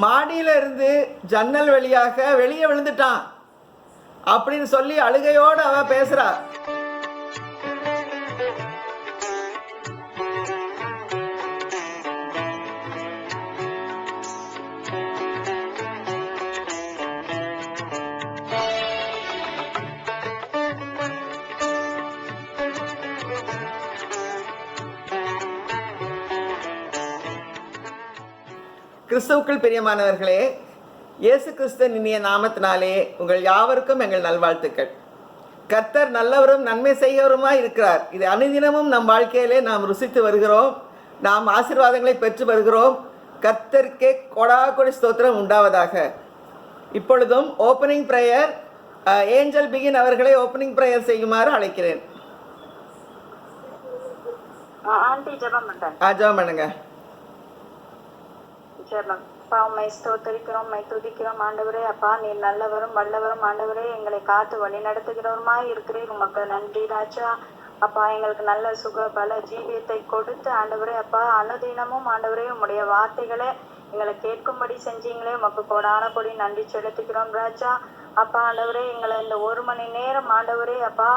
மாடியில இருந்து ஜன்னல் வழியாக வெளியே விழுந்துட்டான் அப்படின்னு சொல்லி அழுகையோடு அவ பேசுறா. கிறிஸ்துவுக்குள் பிரியமானவர்களே, இயேசு கிறிஸ்துவின் இனிய நாமத்தினாலே உங்கள் யாவருக்கும் எங்கள் நல்வாழ்த்துக்கள். கர்த்தர் நல்லவரும் நன்மை செய்கிறவருமாய் இருக்கிறார். இது அனுதினமும் நம் வாழ்க்கையிலே நாம் ருசித்து வருகிறோம், நாம் ஆசீர்வாதங்களை பெற்று வருகிறோம். கர்த்தருக்கே கொடாகொடி ஸ்தோத்திரம் உண்டாவதாக. இப்பொழுதும் ஓப்பனிங் ப்ரேயர் ஏஞ்சல் பிகின் அவர்களை ஓப்பனிங் ப்ரேயர் செய்யுமாறு அழைக்கிறேன். ஜெபம் பண்ணுங்க. ஜெபம். அப்பா, உம்மை ஸ்தோத்தரிக்கிறோம், உம்மை துதிக்கிறோம் ஆண்டவரே. அப்பா, நீர் நல்லவரும் வல்லவரும் ஆண்டவரே, எங்களை காத்து வழி நடத்துகிறவருமாய் இருக்கிறீர். உமக்கு நன்றி ராஜா. அப்பா, எங்களுக்கு நல்ல சுக பல ஜீவியத்தை கொடுத்து ஆண்டவரே, அப்பா அனுதினமும் ஆண்டவரே உம்முடைய வார்த்தைகளை எங்களை கேட்கும்படி செஞ்சீங்களே, உமக்கு கோடான கொடி நன்றி செலுத்துகிறோம் ராஜா. அப்பா ஆண்டவரே, எங்களை இந்த 1 மணி நேரம் ஆண்டவரே அப்பா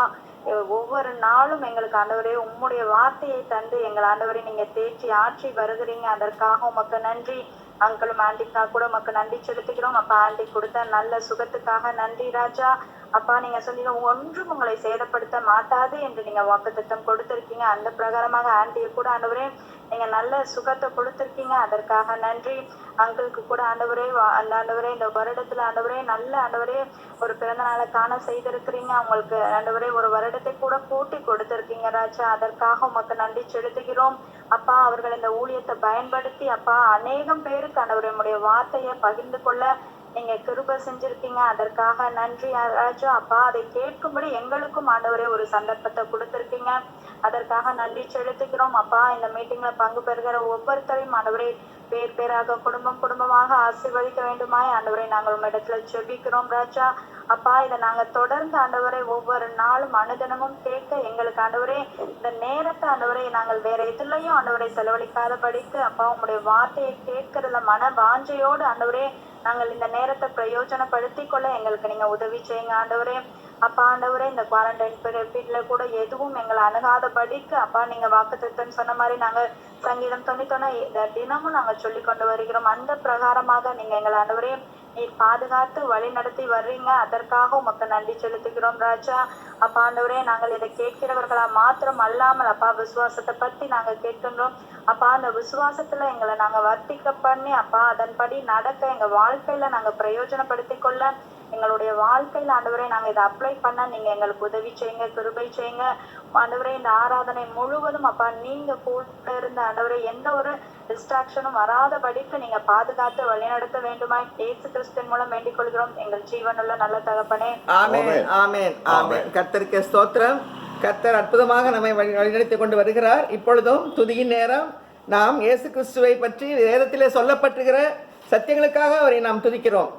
ஒவ்வொரு நாளும் எங்களுக்கு ஆண்டவரே உம்முடைய வார்த்தையை தந்து எங்கள் ஆண்டவரை நீங்க தேய்ச்சி ஆற்றி வருகிறீங்க. அதற்காக உமக்கு நன்றி. அங்கிளும் ஆண்டிக்கா கூட உமக்கு நன்றி செலுத்துகிறோம். அப்பா, ஆண்டி கொடுத்த நல்ல சுகத்துக்காக நன்றி ராஜா. அப்பா, நீங்க சொன்னீங்க ஒன்றும் உங்களை சேதப்படுத்த மாட்டாது என்று நீங்க வாக்குத்தத்தம் கொடுத்திருக்கீங்க. அந்த பிரகாரமாக ஆண்டியை கூட ஆண்டவரே நீங்க நல்ல சுகத்தை கொடுத்திருக்கீங்க. அதற்காக நன்றி. அங்கிளுக்கு கூட ஆண்டவரே அந்த ஆண்டவரே இந்த வருடத்துல ஆண்டவரே நல்ல ஆண்டவரே ஒரு பிறந்த நாளை காண செய்திருக்கிறீங்க. அவங்களுக்கு ஆண்டவரே ஒரு வருடத்தை கூட கூட்டி கொடுத்திருக்கீங்க ராஜா. அதற்காக உமக்கு நன்றி செலுத்துகிறோம். அப்பா, அவர்கள் இந்த ஊழியத்தை பயன்படுத்தி அப்பா அநேகம் பேருக்கு ஆண்டவரே உம்முடைய வார்த்தையை பகிர்ந்து கொள்ள நீங்க கிருபை செஞ்சிருக்கீங்க. அதற்காக நன்றி ராஜா. அப்பா, அதை கேட்கும்படி எங்களுக்கும் ஆண்டவரே ஒரு சந்தர்ப்பத்தை கொடுத்திருக்கீங்க. அதற்காக நன்றி செலுத்துகிறோம். அப்பா, இந்த மீட்டிங்ல பங்கு பெறுகிற ஒவ்வொருத்தரையும் ஆண்டவரே பேர் பேராக குடும்பம் குடும்பமாக ஆசீர்வதிக்க வேண்டுமாய் ஆண்டவரை நாங்கள் உம்மிடத்துல ஜெபிக்கிறோம் ராஜா. அப்பா, இதை நாங்க தொடர்ந்து ஆண்டவரை ஒவ்வொரு நாளும் அனுதினமும் கேட்க எங்களுக்கு ஆண்டவரே இந்த நேரத்தை ஆண்டவரை நாங்கள் வேற எதுலையும் ஆண்டவரை செலவழிக்காத படித்து அப்பா உங்களுடைய வார்த்தையை கேட்கறதுல மன வாஞ்சையோடு ஆண்டவரே நாங்கள் இந்த நேரத்தை பிரயோஜனப்படுத்தி கொள்ள எங்களுக்கு நீங்க உதவி செய்யுங்க ஆண்டவரே. அப்பா ஆண்டவரே, இந்த குவாரண்டைன் பீரியட்ல கூட எதுவும் எங்களை அணுகாத படிக்கு அப்பா நீங்க வாக்குத்தத்தம் சொன்ன மாதிரி நாங்க சங்கீதம் 91 தினமும் நாங்க சொல்லி கொண்டு வருகிறோம். அந்த பிரகாரமாக நீங்க எங்களை ஆண்டவரே நீர் பாதுகாத்து வழி நடத்தி வர்றீங்க. அதற்காக உமக்கு நன்றி செலுத்துகிறோம் ராஜா. அப்பா ஆண்டவரே, நாங்கள் இதை கேட்கிறவர்களா மாத்திரம் அல்லாமல் அப்பா விசுவாசத்தை பத்தி நாங்க கேட்கின்றோம். அப்பா, அந்த விசுவாசத்துல எங்களை நாங்க வர்த்திக்க பண்ணி அப்பா அதன்படி நடக்க எங்க வாழ்க்கையில நாங்க பிரயோஜனப்படுத்தி கொள்ள எங்களுடைய வாழ்க்கையில ஆண்டவரே நாங்க இதை அப்ளை பண்ண நீங்க எங்களுக்கு உதவி செய்யுங்க, கிருபை செய்யுங்க ஆண்டவரே. இந்த ஆராதனை முழுவதும் அப்பா நீங்க கூட இருந்த ஆண்டவரே எந்த ஒரு டிஸ்ட்ராக்ஷனும் வராதபடிக்கு நீங்க பாதுகாத்து வழிநடத்த வேண்டுமாய் இயேசு கிறிஸ்துவின் மூலம் வேண்டிக் கொள்கிறோம் எங்கள் ஜீவனுள்ள நல்ல தகப்பனே. ஆமென், ஆமென், ஆமென். கர்த்தருக்கு ஸ்தோத்திரம். கர்த்தர் அற்புதமாக நம்மை வழிநடத்தி கொண்டு வருகிறார். இப்பொழுதும் துதியின் நேரம். நாம் இயேசு கிறிஸ்துவை பற்றி வேதத்திலே சொல்லப்பட்டிருக்கிற சத்தியங்களுக்காக அவரை நாம் துதிக்கிறோம்.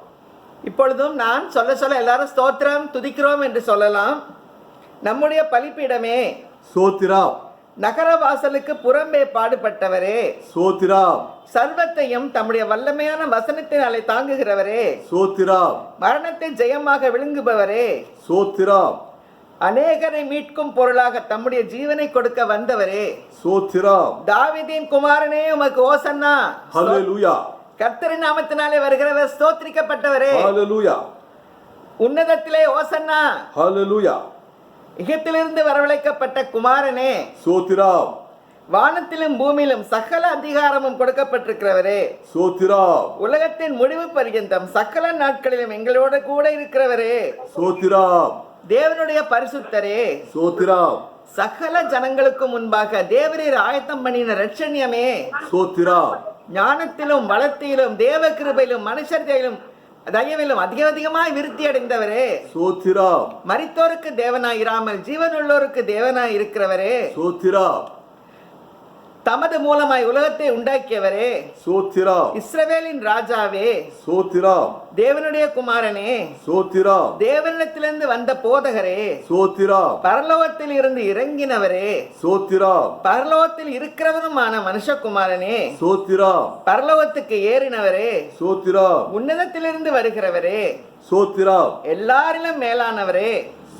இப்பொழுதும் நான் சொல்ல எல்லாரும் ஸ்தோத்திரம் துதிக்கிறோம் என்று சொல்லலாம். நம்முடைய பலிப்பீடமே ஸ்தோத்திரம். நகர வாசலுக்கு புறம்பே பாடுபட்டவரே ஸ்தோத்திரம். சர்வத்தையும் தம்முடைய வல்லமையான வசனத்தினாலே தாங்குகிறவரே ஸ்தோத்திரம். மரணத்தை ஜெயமாக விழுங்குபவரே ஸ்தோத்திரம். அநேகரை மீட்கும் பொருளாக தம்முடைய ஜீவனை கொடுக்க வந்தவரே ஸ்தோத்திரம். தாவீதின் குமாரனே உமக்கு ஓசன்னா. ஹல்லேலூயா. கர்த்தரின் நாமத்தினாலே வருகிறவர் ஸ்தோத்திரிக்கப்பட்டவரே. ஹல்லேலூயா. உன்னதத்திலே ஓசன்னா. ஹல்லேலூயா. எகிப்திலிருந்து வரவழைக்கப்பட்ட குமாரனே ஸ்தோத்திரம். வானத்திலும் பூமியிலும் சகல அதிகாரமும் கொடுக்கப்பட்டிருக்கிறவரே ஸ்தோத்திரம். உலகத்தின் முடிவு பர்யந்தம் சகல நாட்களிலும் எங்களோட கூட இருக்கிறவரே ஸ்தோத்திரம். தேவனுடைய பரிசுத்தரே ஸ்தோத்திரம். சகல ஜனங்களுக்கு முன்பாக தேவரீர் ஆயத்தம் பண்ணின ரட்சண்யமே. ஸ்தோத்திரம். ஞானத்திலும் வளத்திலும் தேவ கிருபையிலும் மனுஷர் தயவிலும் அதிகமாய் விருத்தி அடைந்தவரே ஸ்தோத்திரம். மரித்தோருக்கு தேவனாய் இராமல் ஜீவனுள்ளோருக்கு தேவனாய் இருக்கிறவரே ஸ்தோத்திரம். தமது மூலமாய் உலகத்தை உண்டாக்கியவரே, சோத்திரம் இஸ்ரவேலின் ராஜாவே, சோத்திரம் தேவனுடைய குமாரனே, சோத்திரம் தேவனிடத்திலிருந்து வந்த போதகரே, சோத்திரம் பரலோகத்தில் இருந்து இறங்கினவரே, சோத்திரம் பரலோகத்தில் இருக்கிறவருமான மனுஷகுமாரனே, சோத்திரம் பரலோகத்துக்கு ஏறினவரே, சோத்திரம் உன்னதத்திலிருந்து வருகிறவரே, சோத்திரம் எல்லாரிலும் மேலானவரே,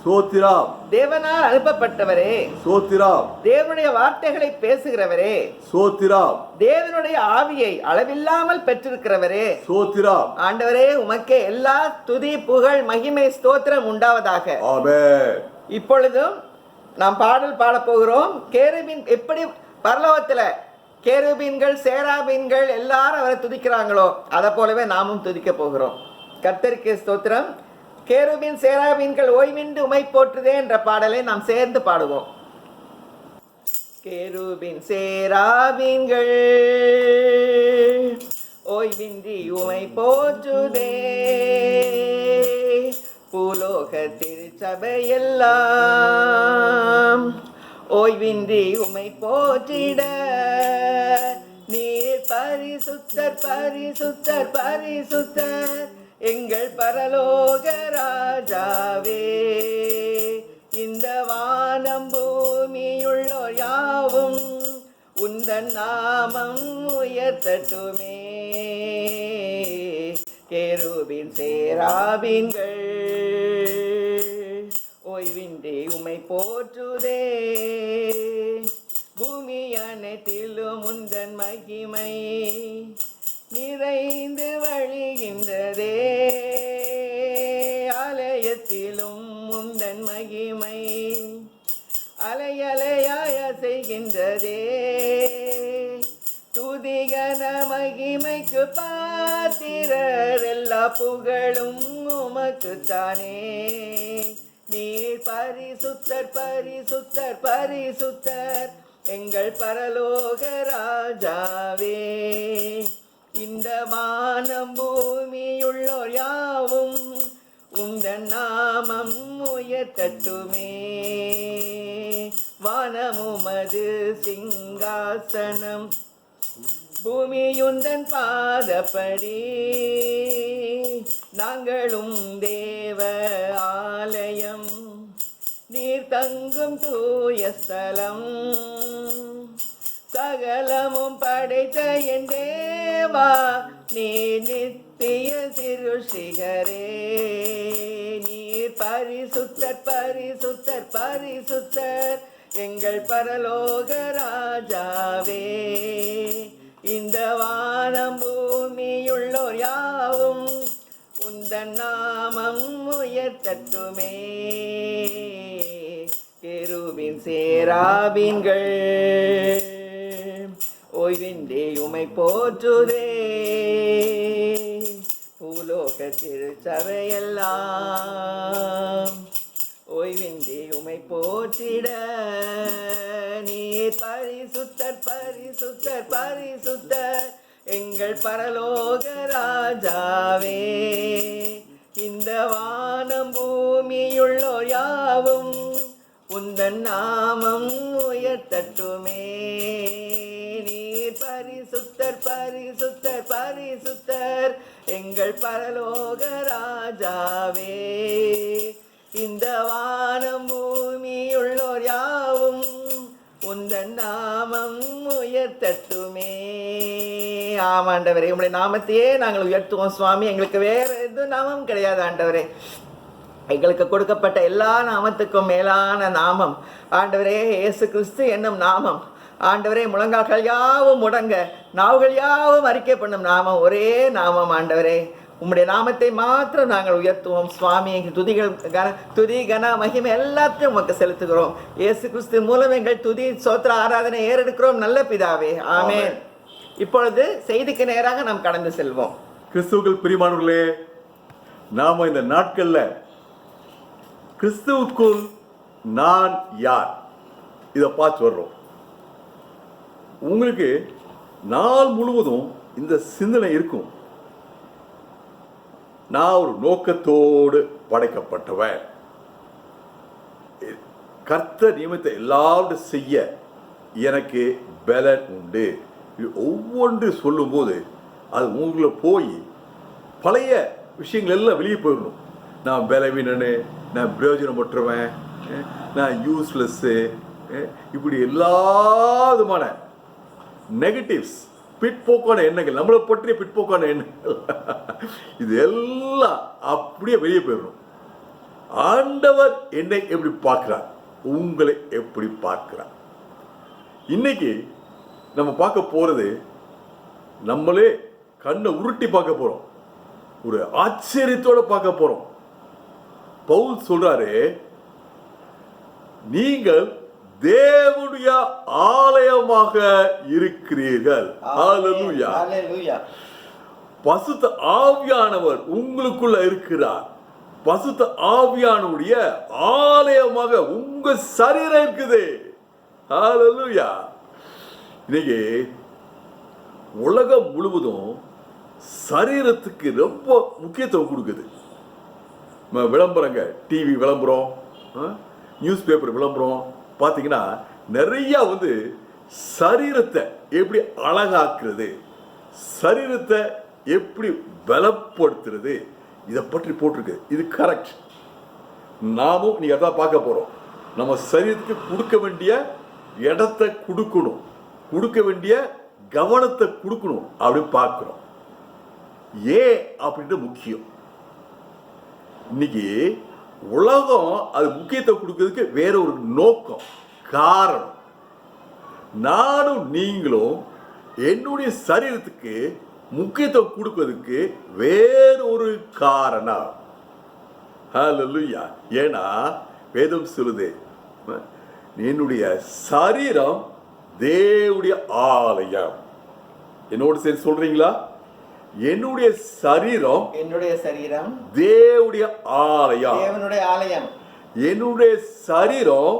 சோத்திரம் தேவனால் அனுப்பப்பட்டவரே, சோத்திரம் தேவனுடைய வார்த்தைகளை பேசுகிறவரே, சோத்திரம் தேவனுடைய ஆவியை அளவில்லாமல் பெற்றிருக்கிறவரே, சோத்திரம். ஆண்டவரே உமக்கே எல்லா துதி புகழ் மகிமை ஸ்தோத்திரம் உண்டாவதாக. ஆமென். இப்பொழுதும் நாம் பாடல் பாடப் போகிறோம். கேருபீன் எப்படி பரலோகத்துல கேருபீன்கள் சேராபீன்கள் எல்லாரும் அவரை துதிக்கிறாங்களோ அதை போலவே நாமும் துதிக்க போகிறோம். கர்த்தருக்கு ஸ்தோத்திரம். கேருபீன் சேராபீன்கள் ஓய்வின்றி உமை போற்றுதே என்ற பாடலை நாம் சேர்ந்து பாடுவோம். கேருபீன் சேராபீன்கள் ஓய்வின்றி உமை போற்றுதே, பூலோக திருச்சபையெல்லாம் ஓய்வின்றி உமை போற்றிட, நீர் பரிசுத்தர் பரிசுத்தர் பரிசுத்தர் எங்கள் பரலோக ராஜாவே, இந்த வானம் பூமியுள்ளோர் யாவும் உந்தன் நாமம் உயர்த்தட்டுமே. கேருபீன் சேராபீன்கள் ஓய்வின்றி உமை போற்றுதே, பூமி அனைத்திலும் உந்தன் மகிமை நிறைந்து வழிகின்றதே, ஆலயத்திலும் உந்தன் மகிமை அலையலையாய செய்கின்றதே, துதிகன மகிமைக்கு பாத்திரர் எல்லா புகழும் உமக்குத்தானே, நீர் பரிசுத்தர் பரிசுத்தர் பரிசுத்தர் எங்கள் பரலோக ராஜாவே, இந்த வானம் பூமியுள்ளோர் யாவும் உந்தன் நாமம் உயர்த்தட்டுமே. வானமுமது சிங்காசனம் பூமியுந்தன் பாதப்படி, நாங்களும் தேவ ஆலயம் நீர் தங்கும் தூய ஸ்தலம், சகலமும் படைத்த என் தேவா நீர் நித்திய சிருஷ்டிகரே, நீர் பரிசுத்தர் பரிசுத்தர் பரிசுத்தர் எங்கள் பரலோக ராஜாவே, இந்த வானம் பூமியுள்ளோர் யாவும் உந்தன் நாமம் உயர்த்தட்டுமே. கேருபீன் சேராபீன்கள் ஓய்வின்றி உமை போற்றுதே, பூலோக திருச்சபையெல்லாம் ஓய்வின்றி உமை போற்றிட, நீர் பரிசுத்தர் பரிசுத்தர் பரிசுத்தர் எங்கள் பரலோக ராஜாவே, இந்த வானம் பூமியுள்ளோர் யாவும் உந்தன் நாமம் உயர்த்தட்டுமே. நீர் பரிசுத்தர் பரிசுத்தர் பரிசுத்தர் எங்கள் பரலோக ராஜாவே, இந்த வானம் பூமியுள்ளோர் யாவும் உந்தன் நாமம் உயர்த்தட்டுமே. ஆமாண்டவரே, உங்களுடைய நாமத்தையே நாங்கள் உயர்த்துவோம் சுவாமி. எங்களுக்கு வேற எதுவும் நாமம் கிடையாது ஆண்டவரே. எங்களுக்கு கொடுக்கப்பட்ட எல்லா நாமத்துக்கும் மேலான நாமம் ஆண்டவரே இயேசு கிறிஸ்து என்னும் நாமம். ஆண்டவரே, முழங்கால்கள் யாவும் முடங்க நாவுகள் யாவும் அறிக்கை பண்ணும் நாமம் ஒரே நாமம் ஆண்டவரே. உம்முடைய நாமத்தை மாத்திரம் நாங்கள் உயர்த்துவோம் சுவாமி. துதி கன மகிமை எல்லாத்தையும் உமக்கு செலுத்துகிறோம். இயேசு கிறிஸ்து மூலம் எங்கள் துதி சோத்திர ஆராதனை ஏறெடுக்கிறோம் நல்ல பிதாவே, ஆமென். இப்பொழுது செய்திக்கு நேராக நாம் கடந்து செல்வோம். கிறிஸ்துவுக்குள் பிரியமானவர்களே, நாம இந்த நாட்கள்ல கிறிஸ்துவுக்குள் நான் யார் இதை பார்த்து வர்றோம். உங்களுக்கு நாள் முழுவதும் இந்த சிந்தனை இருக்கும். நான் ஒரு நோக்கத்தோடு படைக்கப்பட்டவன், கர்த்தர் நியமித்த எல்லாவற்றையும் செய்ய எனக்கு பலன் உண்டு. இது ஒவ்வொன்று சொல்லும்போது அது உங்களை போய் பழைய விஷயங்கள் எல்லாம் வெளியே போயிடணும். நான் பலவீனனு, நான் பிரயோஜனமற்றவன், நான் யூஸ்லெஸ்ஸு, இப்படி எல்லா விதமான நெகட்டிவ்ஸ், பிற்போக்கான எண்ணங்கள், நம்மளை பற்றிய பிற்போக்கான எண்ணங்கள் இது எல்லாம் அப்படியே வெளியே போயிடணும். ஆண்டவர் என்னை எப்படி பார்க்கிறார், உங்களை எப்படி பார்க்கிறார்? இன்னைக்கு நம்ம பார்க்க போறது, நம்மளே கண்ணை உருட்டி பார்க்க போறோம், ஒரு ஆச்சரியத்தோட பார்க்க போறோம். பவுல் சொல்றாரு, நீங்கள் தேவனுடைய ஆலயமாக இருக்கிறீர்கள். ஹல்லேலூயா. ஹல்லேலூயா. பசுத்த ஆவியானவர் உங்களுக்குள்ள இருக்கிறார். பசுத்த ஆவியானுடைய ஆலயமாக உங்க சரீரம் இருக்குது. ஹல்லேலூயா. இன்னைக்கு உலகம் முழுவதும் சரீரத்துக்கு ரொம்ப முக்கியத்துவம் கொடுக்குது. விளம்பரங்க, டிவி விளம்பரம், நியூஸ் பேப்பர் விளம்பரம் பார்த்தீங்கன்னா நிறைய சரீரத்தை எப்படி அழகாக்குறது, சரீரத்தை எப்படி பலப்படுத்துறது, இதை பற்றி போட்டிருக்கு. இது கரெக்ட். நாமும் நீங்க அதான் பார்க்க போறோம். நம்ம சரீரத்துக்கு கொடுக்க வேண்டிய இடத்தை கொடுக்கணும், கொடுக்க வேண்டிய கவனத்தை கொடுக்கணும் அப்படின்னு பார்க்கிறோம். ஏன் அப்படின்றது முக்கியம். இன்னைக்கு உலகம் அது முக்கியத்துவம் கொடுக்கிறதுக்கு வேற ஒரு நோக்கம், காரணம். நானும் நீங்களும் என்னுடைய சரீரத்துக்கு முக்கியத்துவம் கொடுப்பதற்கு வேறொரு காரணம். ஹல்லேலூயா. ஏன்னா வேதம் சொல்லுது, என்னுடைய சரீரம் தேவனுடைய ஆலயம். என்னோட சேர்ந்து சொல்றீங்களா? என்னுடைய சரீரம் தேவனுடைய ஆலயம். தேவனுடைய ஆலயம். என்னுடைய சரீரம்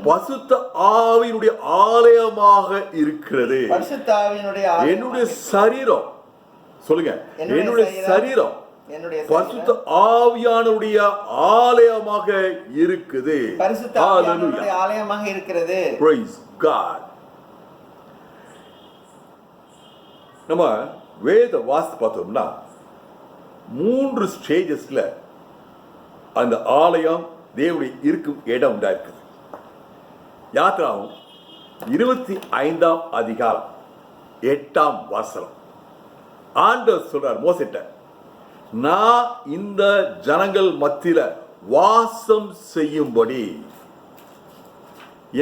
பசுத்த ஆவியினுடைய ஆலயமாக இருக்கிறது. பரிசுத்த ஆவியினுடைய ஆலயம். என்னுடைய சரீரம், சொல்லுங்க, என்னுடைய சரீரம் பரிசுத்த ஆவியானுடைய ஆலயமாக இருக்குது. பரிசுத்த ஆவியானுடைய ஆலயமாக இருக்கிறது. Praise God. நம்ம வேத வாசி பார்த்தோம்னா 3 ஸ்டேஜஸ்ல அந்த ஆலயம் தேவனுடைய இருக்கும் இடம் உண்டாயிருக்குது. யாத்ராவும் 25ஆம் அதிகாரம் 8ஆம் வசனம் ஆண்டவர் சொல்றார் மோசேட்ட, நான் இந்த ஜனங்கள் மத்தியில வாசம் செய்யும்படி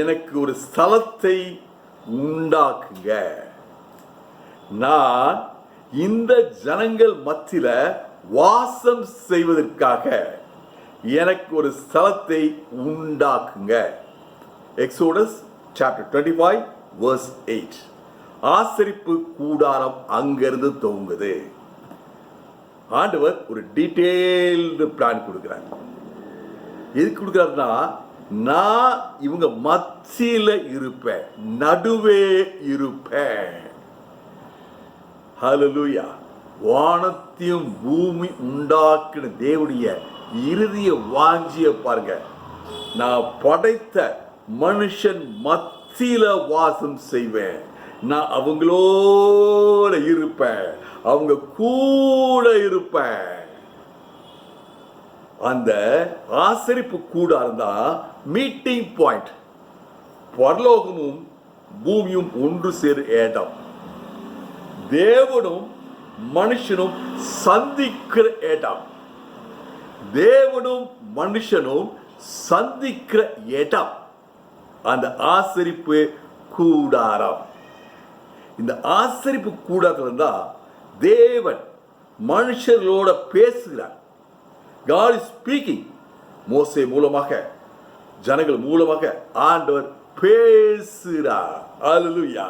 எனக்கு ஒரு ஸ்தலத்தை உண்டாக்குங்க. நான் இந்த ஜனங்கள் மத்தியில வாசம் செய்வதற்காக எனக்கு ஒரு ஸ்தலத்தை உண்டாக்குங்க. Exodus chapter 25 verse 8. ஆசரிப்பு கூடாரம் அங்கிருந்து துவங்குது. ஆண்டவர் ஒரு டீடைல்டு பிளான் கொடுக்கிறார். எதுக்கு கொடுக்கிறாருன்னா, நான் இவங்க மத்தியில இருப்பேன், நடுவே இருப்பேன். ஹல்லேலூயா. வானத்தையும் பூமி உண்டாக்கின தேவனுடைய இறுதிய வாஞ்சிய பாருங்க. நான் படைத்த மனுஷன் மத்தியில வாசம் செய்வேன், நான் அவங்களோட இருப்பேன், அவங்க கூட இருப்பேன். அந்த ஆசரிப்பு கூடாரம் தான் மீட்டிங் பாயிண்ட். பரலோகமும் பூமியும் ஒன்று சேரும் இடம். தேவனும் மனுஷனும் சந்திக்கிற இடம். தேவனும் மனுஷனும் சந்திக்கிற இடம் அந்த ஆசரிப்பு கூடாரம். இந்த ஆசரிப்பு கூடாரத்துல தான் தேவன் மனுஷர்களோட பேசுகிறார். God is speaking. மோசே மூலமாக, ஜனங்கள் மூலமாக ஆண்டவர் பேசுகிறார். ஹல்லேலூயா.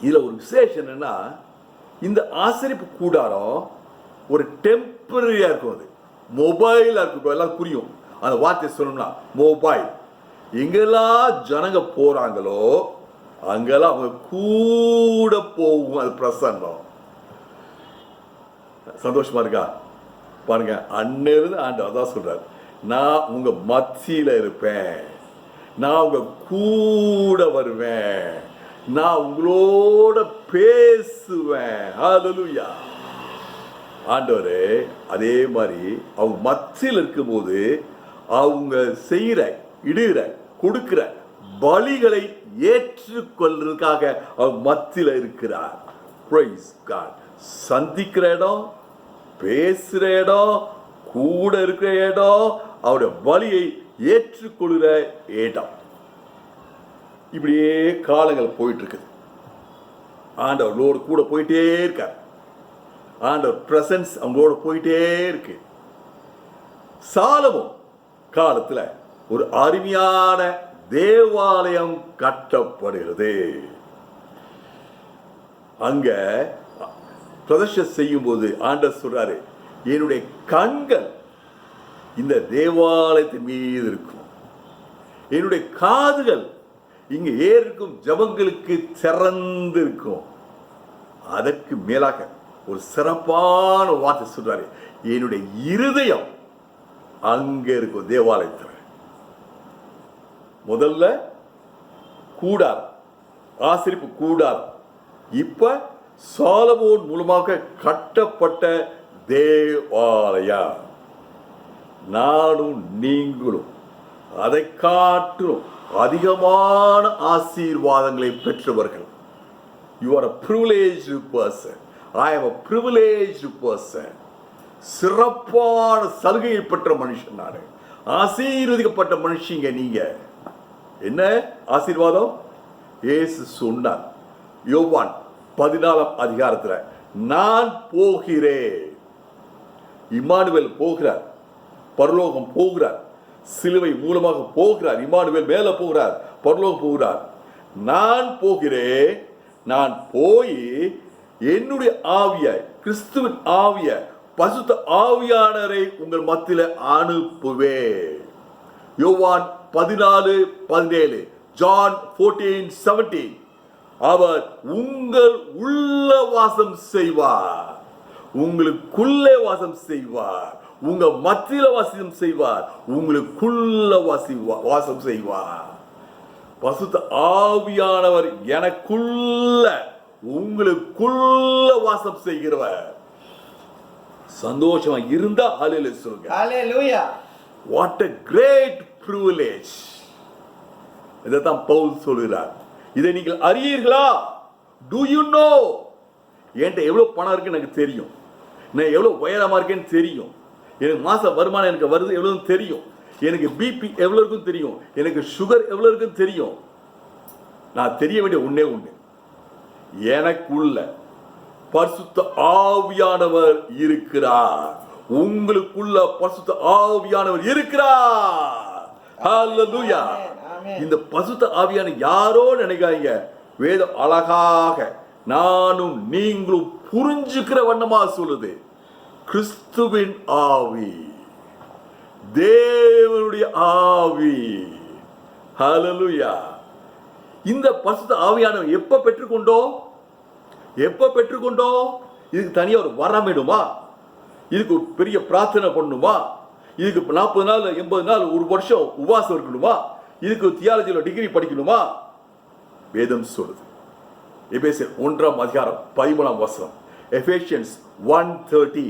இதுல ஒரு விசேஷம் என்னன்னா, இந்த ஆசரிப்பு கூடாரம் ஒரு டெம்பரரியா இருக்கும். அது மொபைலா இருக்கும். எல்லாம் புரியும் அந்த வார்த்தை சொல்லணும்னா. மொபைல் எங்கெல்லாம் ஜனங்க போறாங்களோ அங்கெல்லாம் அவங்க கூட போகும். அது பிரசன்னம். சந்தோஷமா இருக்கா? பாருங்க, அன்னிலிருந்து ஆண்டவர் தான் சொல்றாரு, நான் உங்க மத்தியில இருப்பேன், நான் உங்க கூட வருவேன், நான் உங்களோட பேசுவேன். ஹல்லேலூயா. ஆண்டவரே, அதே மாதிரி அவங்க மத்தியில் இருக்கும்போது அவங்க செய்கிற இடுகிற கொடுக்கிற பலிகளை ஏற்றுக்கொள்றதுக்காக அவங்க மத்தியில் இருக்கிறார். Praise God. சந்திக்கிற இடம், பேசுகிற இடம், கூட இருக்கிற இடம், அவருடைய பலியை ஏற்றுக்கொள்கிற இடம். இப்படியே காலங்கள் போயிட்டு இருக்குது. ஆண்டவரோடு கூட போயிட்டே இருக்கார். ஆண்டவர் பிரசன்ஸ் அவங்களோட போயிட்டே இருக்கு. சாலமோன் காலத்துல ஒரு அருமையான தேவாலயம் கட்டப்படுகிறது. அங்க பிரதர்ஷனம் செய்யும் போது ஆண்டவர் சொல்றாரு, என்னுடைய கண்கள் இந்த தேவாலயத்தின் மீது இருக்கும், என்னுடைய காதுகள் இங்கு ஏற்கும் ஜபங்களுக்கு திறந்து இருக்கும். அதற்கு மேலாக ஒரு சிறப்பான வார்த்தை சொல்றாரு, என்னுடைய இருதயம் அங்க இருக்கும் தேவாலயத்தில். முதல்ல கூடார், ஆசரிப்பு கூடார், இப்ப சாலமோன் மூலமாக கட்டப்பட்ட தேவாலயம். நானும் நீங்களும் அதை காட்டிலும் அதிகமான ஆசீர்வாதங்களை பெற்றவர்கள். You are a privileged person. I am a privileged person. சிறப்பான சலுகையை பெற்ற மனுஷன் நானு, ஆசீர்வதிக்கப்பட்ட மனுஷங்க நீங்க. என்ன ஆசீர்வாதம்? இயேசு சொன்னார் யோவான் 14ஆம் அதிகாரத்துல, நான் போகிறேன். இம்மானுவேல் போகிறார், பரலோகம் போகிறார், சிலுவை மூலமாக போகிறார். இம்மானுவேல் மேல போகிறார், பரலோகம் போகிறார். நான் போகிறேன், நான் போய் என்னுடைய ஆவிய, கிறிஸ்துவின் ஆவிய, பசுத்த ஆவியானரை உங்கள் மத்தியில அனுப்புவேன். யோவான் 14:17, ஜான் 14:17. அவர் உங்கள் உள்ள வாசம் செய்வார், உங்களுக்குள்ளே வாசம் செய்வார், உங்க மத்தியில வாசம் செய்வார், உங்களுக்குள்ள வாசம் செய்வார். பசுத்த ஆவியானவர் எனக்குள்ள உங்களுக்குள்ள வாசம் செய்கிறவர். சந்தோஷமா இருந்தா ஹல்லேலூயா சொல்லுங்க. ஹல்லேலூயா. What a great privilege. இதைத்தான் பவுல் சொல்கிறார். இதை நீங்கள் அறியீர்களா? Do you know? என்கிட்ட எவ்வளவு பணம் இருக்கு எனக்கு தெரியும், நான் எவ்வளவு உயரமா இருக்கேன்னு தெரியும், எனக்கு மாச வருமானம் எனக்கு வருது எவ்வளவு தெரியும், எனக்கு பிபி எவ்வளவு இருக்குன்னு தெரியும், எனக்கு சுகர் எவ்வளவு இருக்குன்னு தெரியும். நான் தெரிய வேண்டிய ஒண்ணே ஒண்ணு, எனக்குள்ள பரிசுத்த ஆவியானவர் இருக்கிறார். உங்களுக்குள்ள பரிசுத்த ஆவியானவர் இருக்கிறார். ஹல்லேலூயா. இந்த பரிசுத்த ஆவியான யாரோ நினைக்காதீங்க. வேதம் அழகாக நானும் நீங்களும் புரிஞ்சுக்கிற வண்ணமா சொல்லுது, கிறிஸ்துவின் ஆவி, தேவனுடைய ஆவி. ஹல்லேலூயா. இந்த பரிசுத்த ஆவியானவர் எப்ப பெற்றுக்கொண்டோம்? இதுக்கு தனியா ஒரு வரம் வேணுமா? இதுக்கு பெரிய பிரார்த்தனை பண்ணணுமா? இதுக்கு 40 நாள் 80 நாள் ஒரு வருஷம் உபவாசம் இருக்கணுமா? இதுக்கு தியாலஜில டிகிரி படிக்கணுமா? வேதம் சொல்லுது. எபேசியர் 1ஆம் அதிகாரம் 13ஆம் வசனம், எபேசியன்ஸ் 1:30,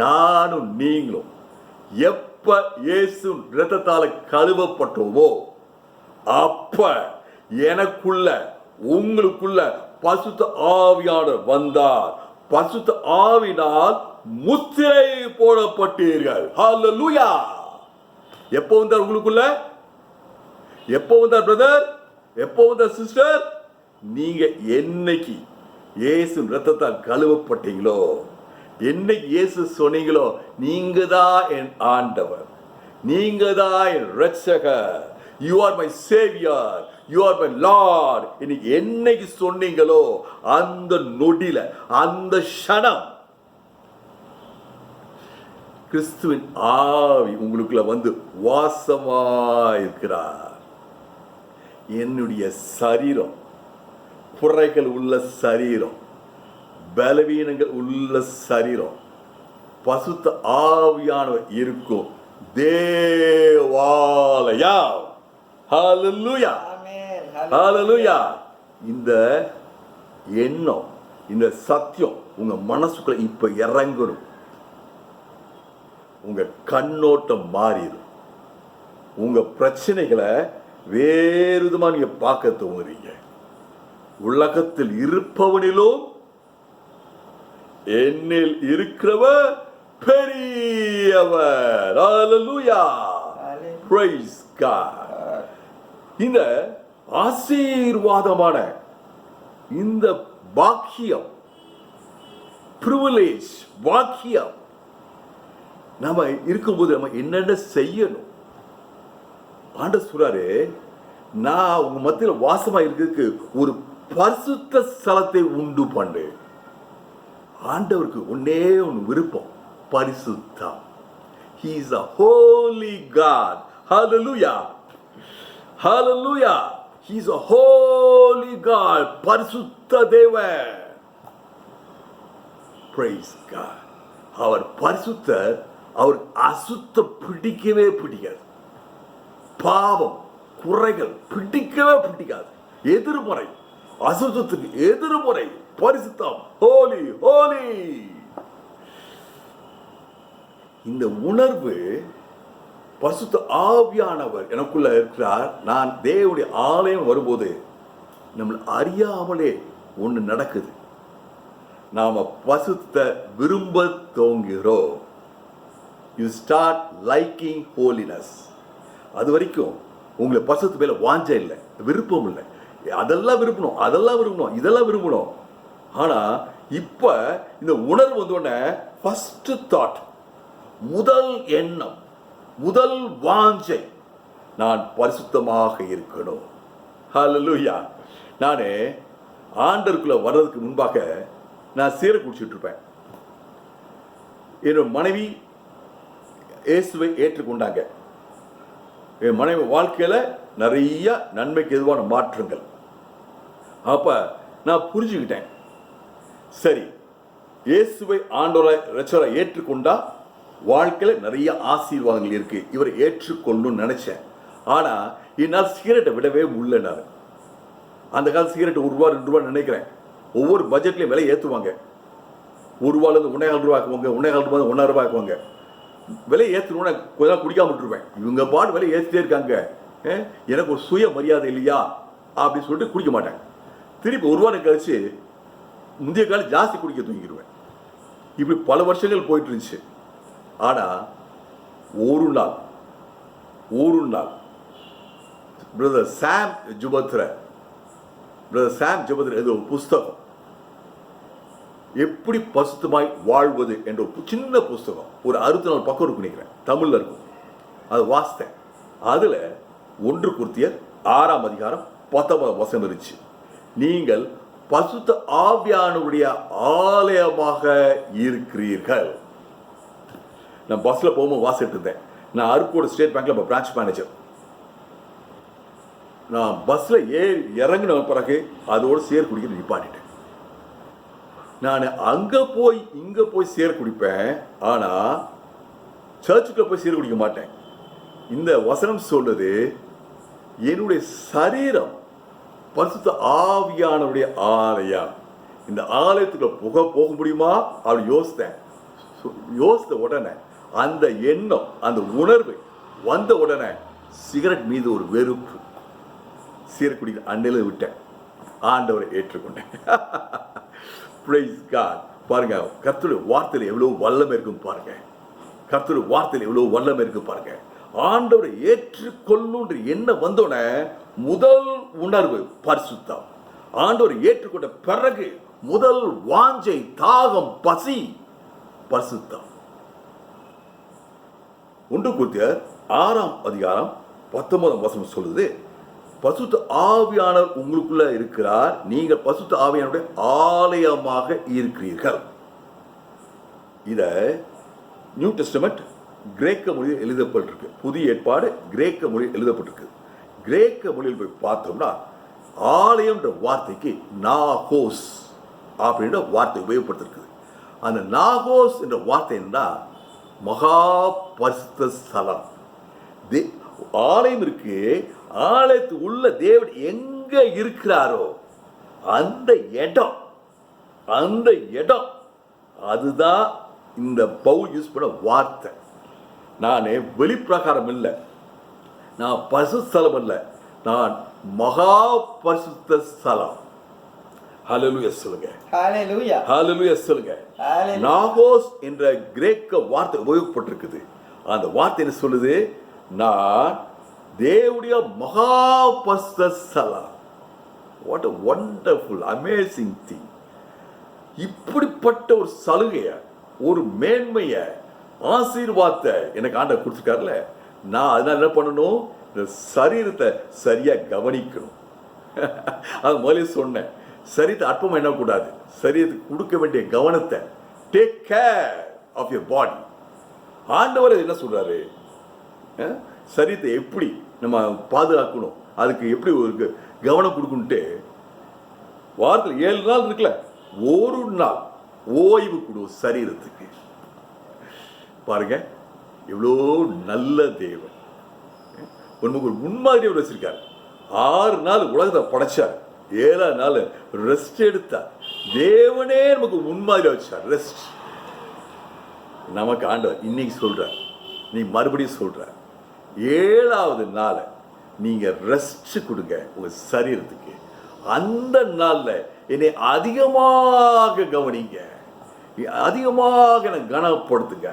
நானும் நீங்களும் எப்ப இயேசு இரத்தத்தால கழுவப்பட்டோமோ அப்ப எனக்குள்ள உங்களுக்குள்ள பரிசுத்த ஆவியானவர் வந்தார். பரிசுத்த ஆவியினால் முத்திரை போடப்பட்டீர்கள். ஹல்லேலூயா. எப்போ வந்தார் உங்களுக்குள்ள? எப்போ வந்தார் பிரதர்? எப்போ வந்தார் சிஸ்டர்? நீங்க என்னைக்கு இயேசு இரத்தத்தால் கழுவப்பட்டீங்களோ, என்னைக்கு இயேசு சொன்னீங்களோ, நீங்க தான் என் ஆண்டவர், நீங்க தான் என் இரட்சகர், you are my savior, you are my lord, இன்னைக்கு என்னைக்கு சொன்னீங்களோ அந்த நொடியில, அந்த க்ஷணம் கிறிஸ்துவின் ஆவி உங்களுக்குள்ள வந்து வாசமாயிருக்கிறார். என்னுடைய சரீரம், குறைகள் உள்ள சரீரம், பலவீனங்கள் உள்ள சரீரம், பசுத்த ஆவியானவர் இருக்கும் தேவாலயம். ஹalleluya, ஆமென். ஹalleluya. இந்த எண்ணம், இந்த சத்தியம் உங்க மனசுக்குள்ள இப்ப இறங்கணும். உங்க கண்ணோட்டம் மாறிடும். உங்க பிரச்சனைகளை வேறு விதமா நீங்க பார்க்க தோணுறீங்க. உலகத்தில் இருப்பவனிலும் என்னில் இருக்கிறவர் பெரியவர். ஹalleluya, praise God. இந்த ஆசீர்வாதமான இந்த பாக்கியம், privilege, பாக்கியம் நம்ம இருக்கும்போது நம்ம என்னென்ன செய்யணும்? ஆண்டவர் சொல்றாரு, நான் உங்க மத்தியில் வாசமா இருக்கிறதுக்கு ஒரு பரிசுத்த ஸ்தலத்தை உண்டு பண்ணு. ஆண்டவருக்கு ஒன்னே ஒன்று விருப்பம், பரிசுத்தம். He is a holy God. Hallelujah, hallelujah. He is a holy God. பரிசுத்த தேவன். Praise God. அவர் பரிசுத்தர். அவர் அசுத்தம் பிடிக்கவே பிடிக்காது. பாவம், குறைகள் பிடிக்கவே பிடிக்காது. எதிர்மறை, அசுத்தத்துக்கு எதிர்மறை பரிசுத்தம். ஹோலி, ஹோலி. இந்த உணர்வு, பரிசுத்த ஆவியானவர் எனக்குள்ள இருக்கிறார். நான் தேவனுடைய ஆலயம் வரும்போது நம்மளை அறியாமலே ஒன்று நடக்குது. நாம பரிசுத்த விரும்ப துவங்குகிறோம். You start liking holiness. அது வரைக்கும் உங்களுக்கு பரிசுத்த மேல வாஞ்ச இல்லை, விருப்பம் இல்லை. அதெல்லாம் விரும்பணும், அதெல்லாம் விரும்பணும், இதெல்லாம் விரும்பணும். ஆனா இப்ப இந்த உணர்வு வந்தோடனே ஃபர்ஸ்ட் தாட், முதல் எண்ணம், முதல் வாஞ்சை, நான் பரிசுத்தமாக இருக்கணும். ஹalleluya. நானே ஆண்டவருக்குள்ள வர்றதுக்கு முன்பாக நான் சீரை குடிச்சிட்டு இருப்பேன். என்னோட மனைவி இயேசுவை ஏற்றுக்கொண்டாங்க. என் மனைவி வாழ்க்கையில நிறைய நன்மைக்கு எதுவான மாற்றங்கள். அப்ப நான் புரிஞ்சுக்கிட்டேன், சரி, இயேசுவை ஆண்டவரை இரட்சகரை ஏற்றுக்கொண்டா வாழ்க்கையில நிறைய ஆசீர்வாதங்கள் இருக்கு, இவரை ஏற்றுக்கொள்ளணும்னு நினைச்சேன். ஆனா என்னால் சிகரெட்டை விடவே முடியல. நான் அந்த காலத்து சிகரெட் ₹1 ₹2 நினைக்கிறேன். ஒவ்வொரு பட்ஜெட்லையும் விலை ஏற்றுவாங்க. ₹1 ₹1.25 ஆக்குவாங்க, ₹1.25 ₹1.5 ஆக்குவாங்க. விலை ஏற்றணும்னா கொஞ்சம் குடிக்காம விட்டுருவேன். இவங்க பாட்டு விலை ஏற்றிட்டே இருக்காங்க, எனக்கு ஒரு சுய மரியாதை இல்லையா அப்படின்னு சொல்லிட்டு குடிக்க மாட்டேன். திருப்பி ₹1 கழிச்சு முந்தைய காலம் ஜாஸ்தி குடிக்க தூங்கிடுவேன். இப்படி பல வருஷங்கள் போயிட்டு இருந்துச்சு. ஆனா ஒரு நாள் பிரதர் சாம் ஜுபத்ரா எழுதிய ஒரு புஸ்தகம், எப்படி பரிசுத்தமாய் வாழ்வது என்ற ஒரு சின்ன புஸ்தகம், ஒரு 64 பக்கம் இருக்கு நினைக்கிறேன், தமிழ்ல இருக்கும். அது வாசித்தேன். அதுல 1 கொரிந்தியர் 6ஆம் அதிகாரம் 19ஆம் வசனம் இருந்துச்சு. நீங்கள் பரிசுத்த ஆவியானவருடைய ஆலயமாக இருக்கிறீர்கள். நான் பஸ்ல போகும்போது வாசிட்டு இருந்தேன். நான் அருக்கோட ஸ்டேட் பேங்க்ல பிரான்ச் மேனேஜர். நான் பஸ்ல இறங்கின பிறகு அதோட சேர் குடிக்க நிப்பாட்டிட்டேன். நான் அங்க போய் இங்க போய் சேர் குடிப்பேன், ஆனா சர்ச்சுக்குள்ள போய் சேர் குடிக்க மாட்டேன். இந்த வசனம் சொல்றது, என்னுடைய சரீரம் பரிசுத்த ஆவியானவருடைய ஆலயம். இந்த ஆலயத்துக்குள்ள போக முடியுமா அப்படி யோசித்த உடனே அந்த எண்ணம், அந்த உணர்வு வந்த உடனே சிகரெட் மீது ஒரு வெறுப்பு, சீர் குடிக்கிற அண்ணில விட்டேன், ஆண்டவரை ஏற்றுக்கொண்டேன். Praise God. பாருங்க, கர்த்தருடைய வார்த்தையில எவ்வளவு வல்லமை இருக்கும் பாருங்க. கர்த்தருடைய வார்த்தையில எவ்வளவு வல்லமை இருக்கு பாருங்க. ஆண்டவரை ஏற்றுக்கொள்ளுன்ற எண்ணம் வந்தோடனே முதல் உணர்வு பரிசுத்தம். ஆண்டவரை ஏற்றுக்கொண்ட பிறகு முதல் வாஞ்சை, தாகம், பசி பரிசுத்தம். 1 கொரிந்தியர் 6ஆம் அதிகாரம் 19ஆம் வசனம் சொல்லுது, பரிசுத்த ஆவியானவர் உங்களுக்குள்ள இருக்கிறார், நீங்கள் பரிசுத்த ஆவியானவருடைய ஆலயமாக இருக்கிறீர்கள். இத நியூ டெஸ்டமெண்ட் கிரேக்க மொழியில் எழுதப்பட்டிருக்கு. புதிய ஏற்பாடு கிரேக்க மொழியில் எழுதப்பட்டிருக்கு. கிரேக்க மொழியில் போய் பார்த்தோம்னா ஆலயம்ன்ற வார்த்தைக்கு நாகோஸ் அப்படின்ற வார்த்தை உபயோகப்படுத்திருக்கு. அந்த நாகோஸ் என்ற வார்த்தை என்ன, மகா பரிசுத்த ஸ்தலம். ஆலயம் இருக்கு. ஆலயத்து உள்ள தேவன் எங்க இருக்கிறாரோ அந்த இடம் அதுதான் இந்த பவுல் யூஸ் பண்ண வார்த்தை. நான் வெளிப்பிரகாரம் இல்லை, நான் பரிசுத்தலம் இல்லை, நான் மகா பரிசுத்த ஸ்தலம். ஹல்லேலூயா சொல்லுங்க. ஹalleluya. ஹல்லேலூயா சொல்லுங்க. ஹalleluya. நாகோஸ் என்ற கிரேக்க வார்த்தை உபயோகப்பட்டிருக்குது. அந்த வார்த்தை என்ன சொல்லுது? நான் தேவனுடைய மகா பரிசுத்த ஸ்தலம். What a wonderful amazing thing. இப்படிப்பட்ட ஒரு சலுகைய, ஒரு மேன்மைய, ஆசீர்வாதத்தை எனக்கு ஆண்டவர் கொடுத்துருக்காருல. நான் அதனால என்ன பண்ணணும்? இந்த சரீரத்தை சரியா கவனிக்கணும். அது முதலே சொன்னேன், சரீரத்தை அற்பமா என்ன கூடாது, சரீரத்துக்கு கொடுக்க வேண்டிய கவனத்தை, take care of your body. ஆண்டவர் என்ன சொல்றாரு? சரீரத்தை எப்படி நம்ம பாதுகாக்கணும், அதுக்கு எப்படி ஒரு கவனம் கொடுக்கணுன்ட்டு வாரத்தில் 7 நாள் இருக்குல்ல, ஒரு நாள் ஓய்வு கொடு சரீரத்துக்கு. பாருங்க எவ்வளோ நல்ல தேவன். நமக்கு ஒரு முன்மாதிரி வச்சிருக்காரு. 6 நாள் உலகத்தை படைச்சார், 7ஆம் நாள் ரெஸ்ட் எடுத்தார். தேவனே நமக்கு முன்மாதிரி வச்சார் ரெஸ்ட். நமக்கு ஆண்டவர் இன்னைக்கு சொல்றார், நீ மறுபடியும் சொல்ற, 7ஆவது நாளை நீங்க ரெஸ்ட் கொடுங்க உங்க சரீரத்துக்கு. அந்த நாள்ல என்னை அதிகமாக கவனிங்க, அதிகமாக கனப்படுத்துங்க,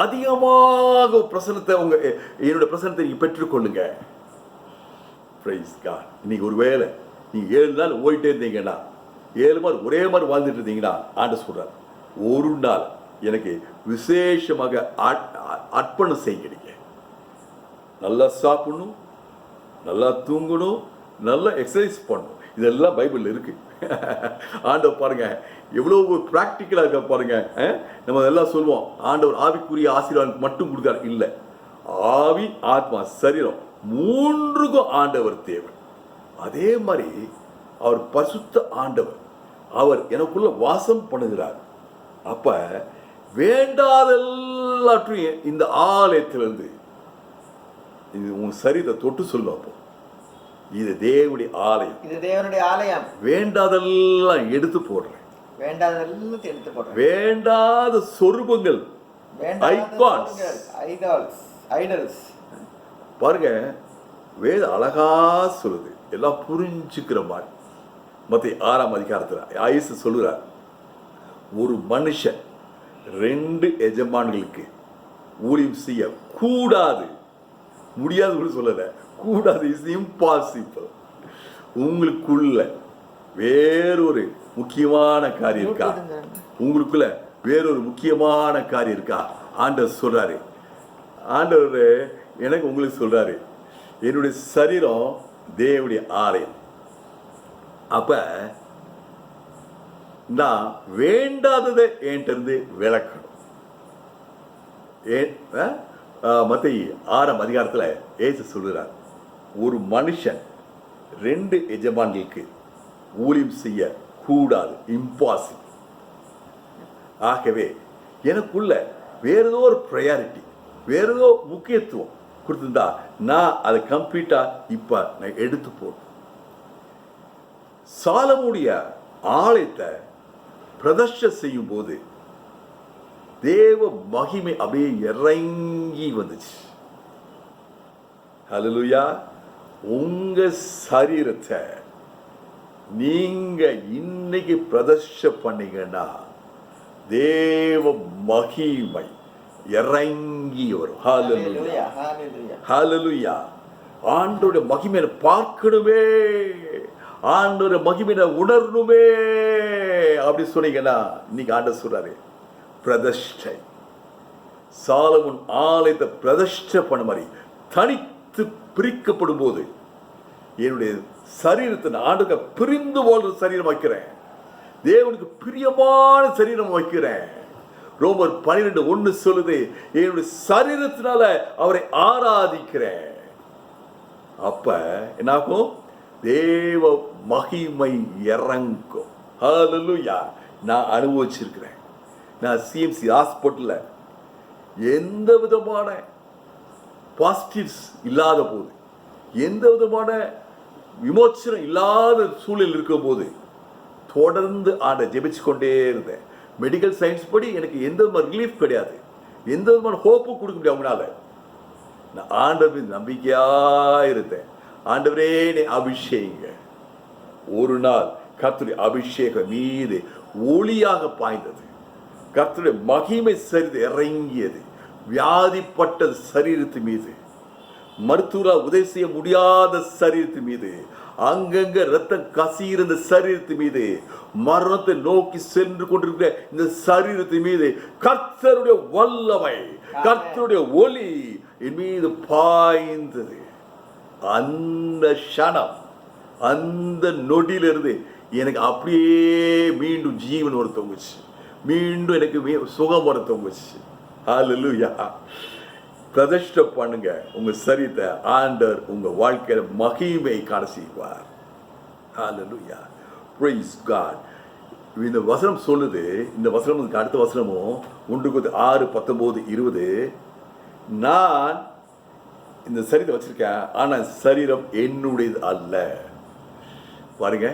அதிகமாக பிரசனத்தை என்னோட பிரசனத்தை நீங்க பெற்றுக்கொள்ளுங்க. Price God. இன்னைக்கு ஒருவேளை நீங்க 7 நாள் ஓடிட்டே இருந்தீங்கன்னா, 7 நாள் ஒரே மாதிரி வாழ்ந்துட்டு இருந்தீங்கன்னா, ஆண்டவர் சொல்றார், ஒரு நாள் எனக்கு விசேஷமாக அர்ப்பணம் செய்யுங்க. நல்லா சாப்பிடணும், நல்லா தூங்கணும், நல்லா எக்ஸசைஸ் பண்ணணும். இதெல்லாம் பைபிள்ல இருக்கு. ஆண்டவர் பாருங்க எவ்வளவு பிராக்டிக்கலா இருக்க பாருங்க. நம்ம எல்லாம் சொல்லுவோம் ஆண்டவர் ஆவிக்குரிய ஆசீர்வாதம் மட்டும் கொடுக்காரு. இல்லை, ஆவி, ஆத்மா, சரீரம் மூன்றுக்கும் ஆண்டவர் தேவன். அதே மாதிரி அவர் பரிசுத்த ஆண்டவர், அவர் எனக்குள்ள வாசம் பண்ணுகிறார். அப்ப வேண்டாதெல்லாற்றையும் இந்த ஆலயத்திலிருந்து இது உன் சரீரத்தை தொட்டு சொல்லும். அப்போ இது தேவனுடைய ஆலயம், இது தேவனுடைய ஆலயம். வேண்டாதெல்லாம் எடுத்து போடுறேன், வேண்டாதெல்லாம் எடுத்து போடுறேன். வேண்டாத சொரூபங்கள், ஐடல்ஸ். பாருங்க வேத அழகா சொல்லுது, எல்லாம் புரிஞ்சுக்கிற மாதிரி. மத்திய 6ஆம் அதிகாரத்தில் ஆயிசு சொல்லுறார், ஒரு மனுஷன் 2 எஜமான்களுக்கு ஊழியம் செய்ய கூடாது. முடியாது கூட சொல்லல, கூடாது, இஸ் இம்பாசிபிள். உங்களுக்குள்ள வேறொரு முக்கியமான காரியம் இருக்கா? உங்களுக்குள்ள வேறொரு முக்கியமான காரியம் இருக்கா? ஆண்டவர் சொல்றாரு, ஆண்டவர் எனக்கு உங்களுக்கு சொல்றாரு, என்னுடைய சரீரம் தேவனுடைய ஆலயம். அப்ப நான் வேண்டாததை என்கிட்ட இருந்து விளக்கணும். மத்தேயு 6ஆம் அதிகாரத்தில் இயேசு சொல்கிறார், ஒரு மனுஷன் 2 எஜமான்களுக்கு ஊழியம் செய்ய கூடாது, இம்பாசிபிள். ஆகவே எனக்குள்ள வேற ஏதோ ஒரு ப்ரையாரிட்டி, வேற ஏதோ முக்கியத்துவம் கொடுத்துருந்தா நான் அதை கம்ப்ளீட்டா இப்ப நான் எடுத்து போடுறேன். சாலமோனுடைய ஆலயத்தை பிரதிஷ்டை செய்யும் போது தேவ மகிமை அப்படியே இறங்கி வந்துச்சு. ஹல்லேலூயா. உங்க சரீரத்தை நீங்க இன்னைக்கு பிரதிஷ்டை பண்ணீங்கன்னா தேவ மகிமை இறங்கி வரும். ஹல்லேலூயா, ஹல்லேலூயா. ஆண்டவருடைய மகிமையை பார்க்கணுமே, ஆண்டவருடைய மகிமையை உணரணுமே அப்படி சொன்னீங்கன்னா இன்னைக்கு ஆண்டவர் சொல்றாரு, பிரதிஷ்டை. சாலமோன் ஆலயத்தை பிரதிஷ்டை பண்ண மாதிரி தனித்து பிரிக்கப்படும் போது என்னுடைய சரீரத்தை ஆண்டுக்கு பிரிந்து போன்ற சரீரம் வைக்கிறேன், தேவனுக்கு பிரியமான சரீரம் வைக்கிறேன். ரோமர் 12:1 சொல்லுது, என்னுடைய சரீரத்தினால அவரை ஆராதிக்கிறேன். அப்ப என்னாகும்? தேவ மகிமை இறங்கும். ஹல்லேலூயா. நான் அனுபவிச்சிருக்கிறேன். நான் சிஎம்சி ஹாஸ்பிட்டல்ல எந்த விதமான பாசிட்டிவ்ஸ் இல்லாத போது, எந்த விதமான விமோச்சனம் இல்லாத சூழல் இருக்கும் போது தொடர்ந்து ஜெபிச்சு கொண்டே இருந்தேன். மெடிக்கல் சயின்ஸ் படி எனக்கு எந்த விதமான ரிலீஃப் கிடையாது, எந்த விதமான ஹோப்பும் கொடுக்க முடியாது அவங்களால. நான் ஆண்டவர் நம்பிக்கையா இருந்தேன். ஆண்டவரே நீ அபிஷேகிங்க. ஒரு நாள் கர்த்தருடைய அபிஷேகம் மீது ஒளியாக பாய்ந்தது. கர்த்தருடைய மகிமை சரிது இறங்கியது. வியாதிப்பட்ட சரீரத்து மீது, மருத்துவரால் உதவி செய்ய முடியாத சரீரத்து மீது, அங்கங்க ரத்தம் கசியிருந்த சரீரத்து மீது, மரணத்தை நோக்கி சென்று கொண்டிருக்கிற இந்த சரீரத்தின் மீது கர்த்தருடைய வல்லமை, கர்த்தருடைய ஒளி என் மீது பாய்ந்தது. அந்த க்ஷணம், அந்த நொடியிலிருந்து எனக்கு அப்படியே மீண்டும் ஜீவன் வர தொங்குச்சு, மீண்டும் எனக்கு சுகம் வர தொங்குச்சு. ஹல்லேலூயா. பிரதிஷ்டை பண்ணுங்க உங்க சரீரத்தை. ஆண்டவர் உங்க வாழ்க்கையில மகிமை காண செய்வார். ஹல்லேலூயா. Praise God. இந்த வசனம் சொல்லுது, இந்த வசனத்துக்கு அடுத்த வசனமும் 1 6 19 20, நான் இந்த சரீரத்தை வச்சிருக்கேன், ஆனா சரீரம் என்னுடையது அல்ல. பாருங்க,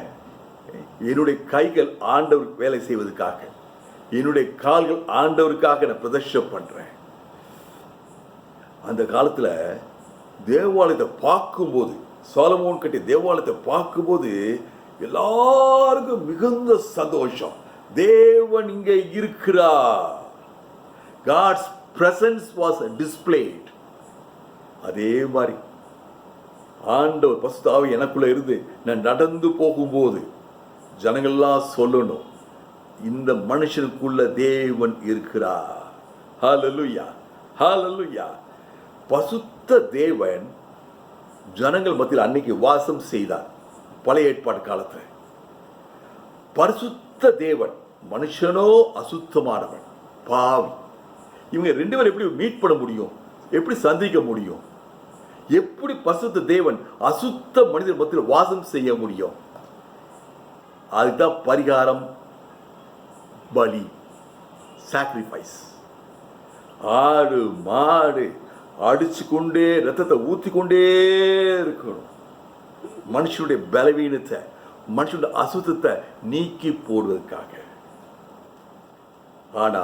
என்னுடைய கைகள் ஆண்டவருக்கு வேலை செய்வதற்காக, என்னுடைய கால்கள் ஆண்டவருக்காக நான் பிரதிஷ்டை பண்றேன். அந்த காலத்துல தேவாலயத்தை பார்க்கும்போது, சாலமோன் கட்டிய தேவாலயத்தை பார்க்கும்போது எல்லாருக்கும் மிகுந்த சந்தோஷம். தேவன் இங்கே இருக்கிறார். God's presence was displayed. அதே மாதிரி ஆண்டவர் பரிசுத்த ஆவி எனக்குள்ள இருந்து நான் நடந்து போகும்போது ஜனங்கள்லாம் சொல்லணும், இந்த மனுஷனுக்குள்ள தேவன் இருக்கிறார். ஹல்லேலூயா, ஹல்லேலூயா. பரிசுத்த தேவன் ஜனங்கள் மத்தியில் அன்னைக்கு வாசம் செய்தார். பழைய ஏற்பாடு காலத்துல பரிசுத்த தேவன், மனுஷனோ அசுத்தமானவன், பாவி. இவங்க ரெண்டு பேரும் எப்படி மீட் பண்ண முடியும்? எப்படி சந்திக்க முடியும்? எப்படி பரிசுத்த தேவன் அசுத்த மனிதர் மத்தியில் வாசம் செய்ய முடியும்? அதுதான் பரிகாரம், பலி, சாக்ரிஃபைஸ். ஆடு மாடு அடிச்சு கொண்டே ரத்தத்தை ஊத்தி கொண்டே இருக்கணும். மனுஷனுடைய பலவீனத்தை, மனுஷனுடைய அசுத்தத்தை நீக்கி போடுவதற்காக. ஆனா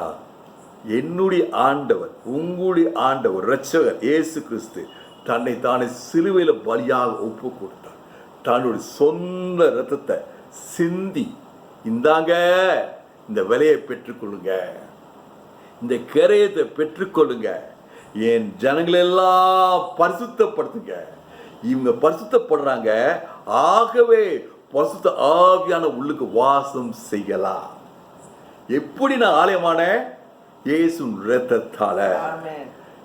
என்னுடைய ஆண்டவர், உங்களுடைய ஆண்டவர், இரட்சகர் இயேசு கிறிஸ்து தன்னை தானே சிலுவையில பலியாக ஒப்பு கொடுத்தார். தன்னுடைய சொந்த ரத்தத்தை சிந்தி, இந்தாங்க இந்த விலையை பெற்றுக்கொள்ளுங்க, இந்த கிரயத்தை பெற்றுக்கொள்ளுங்க, என் ஜனங்களெல்லாம் பரிசுத்தப்படுத்துங்க. இவங்க பரிசுத்தப்படுறாங்க, ஆகவே பரிசுத்த ஆவியான உள்ளுக்கு வாசம் செய்யலாம். எப்படி நான் ஆலயமான? இயேசுவின் இரத்தத்தால.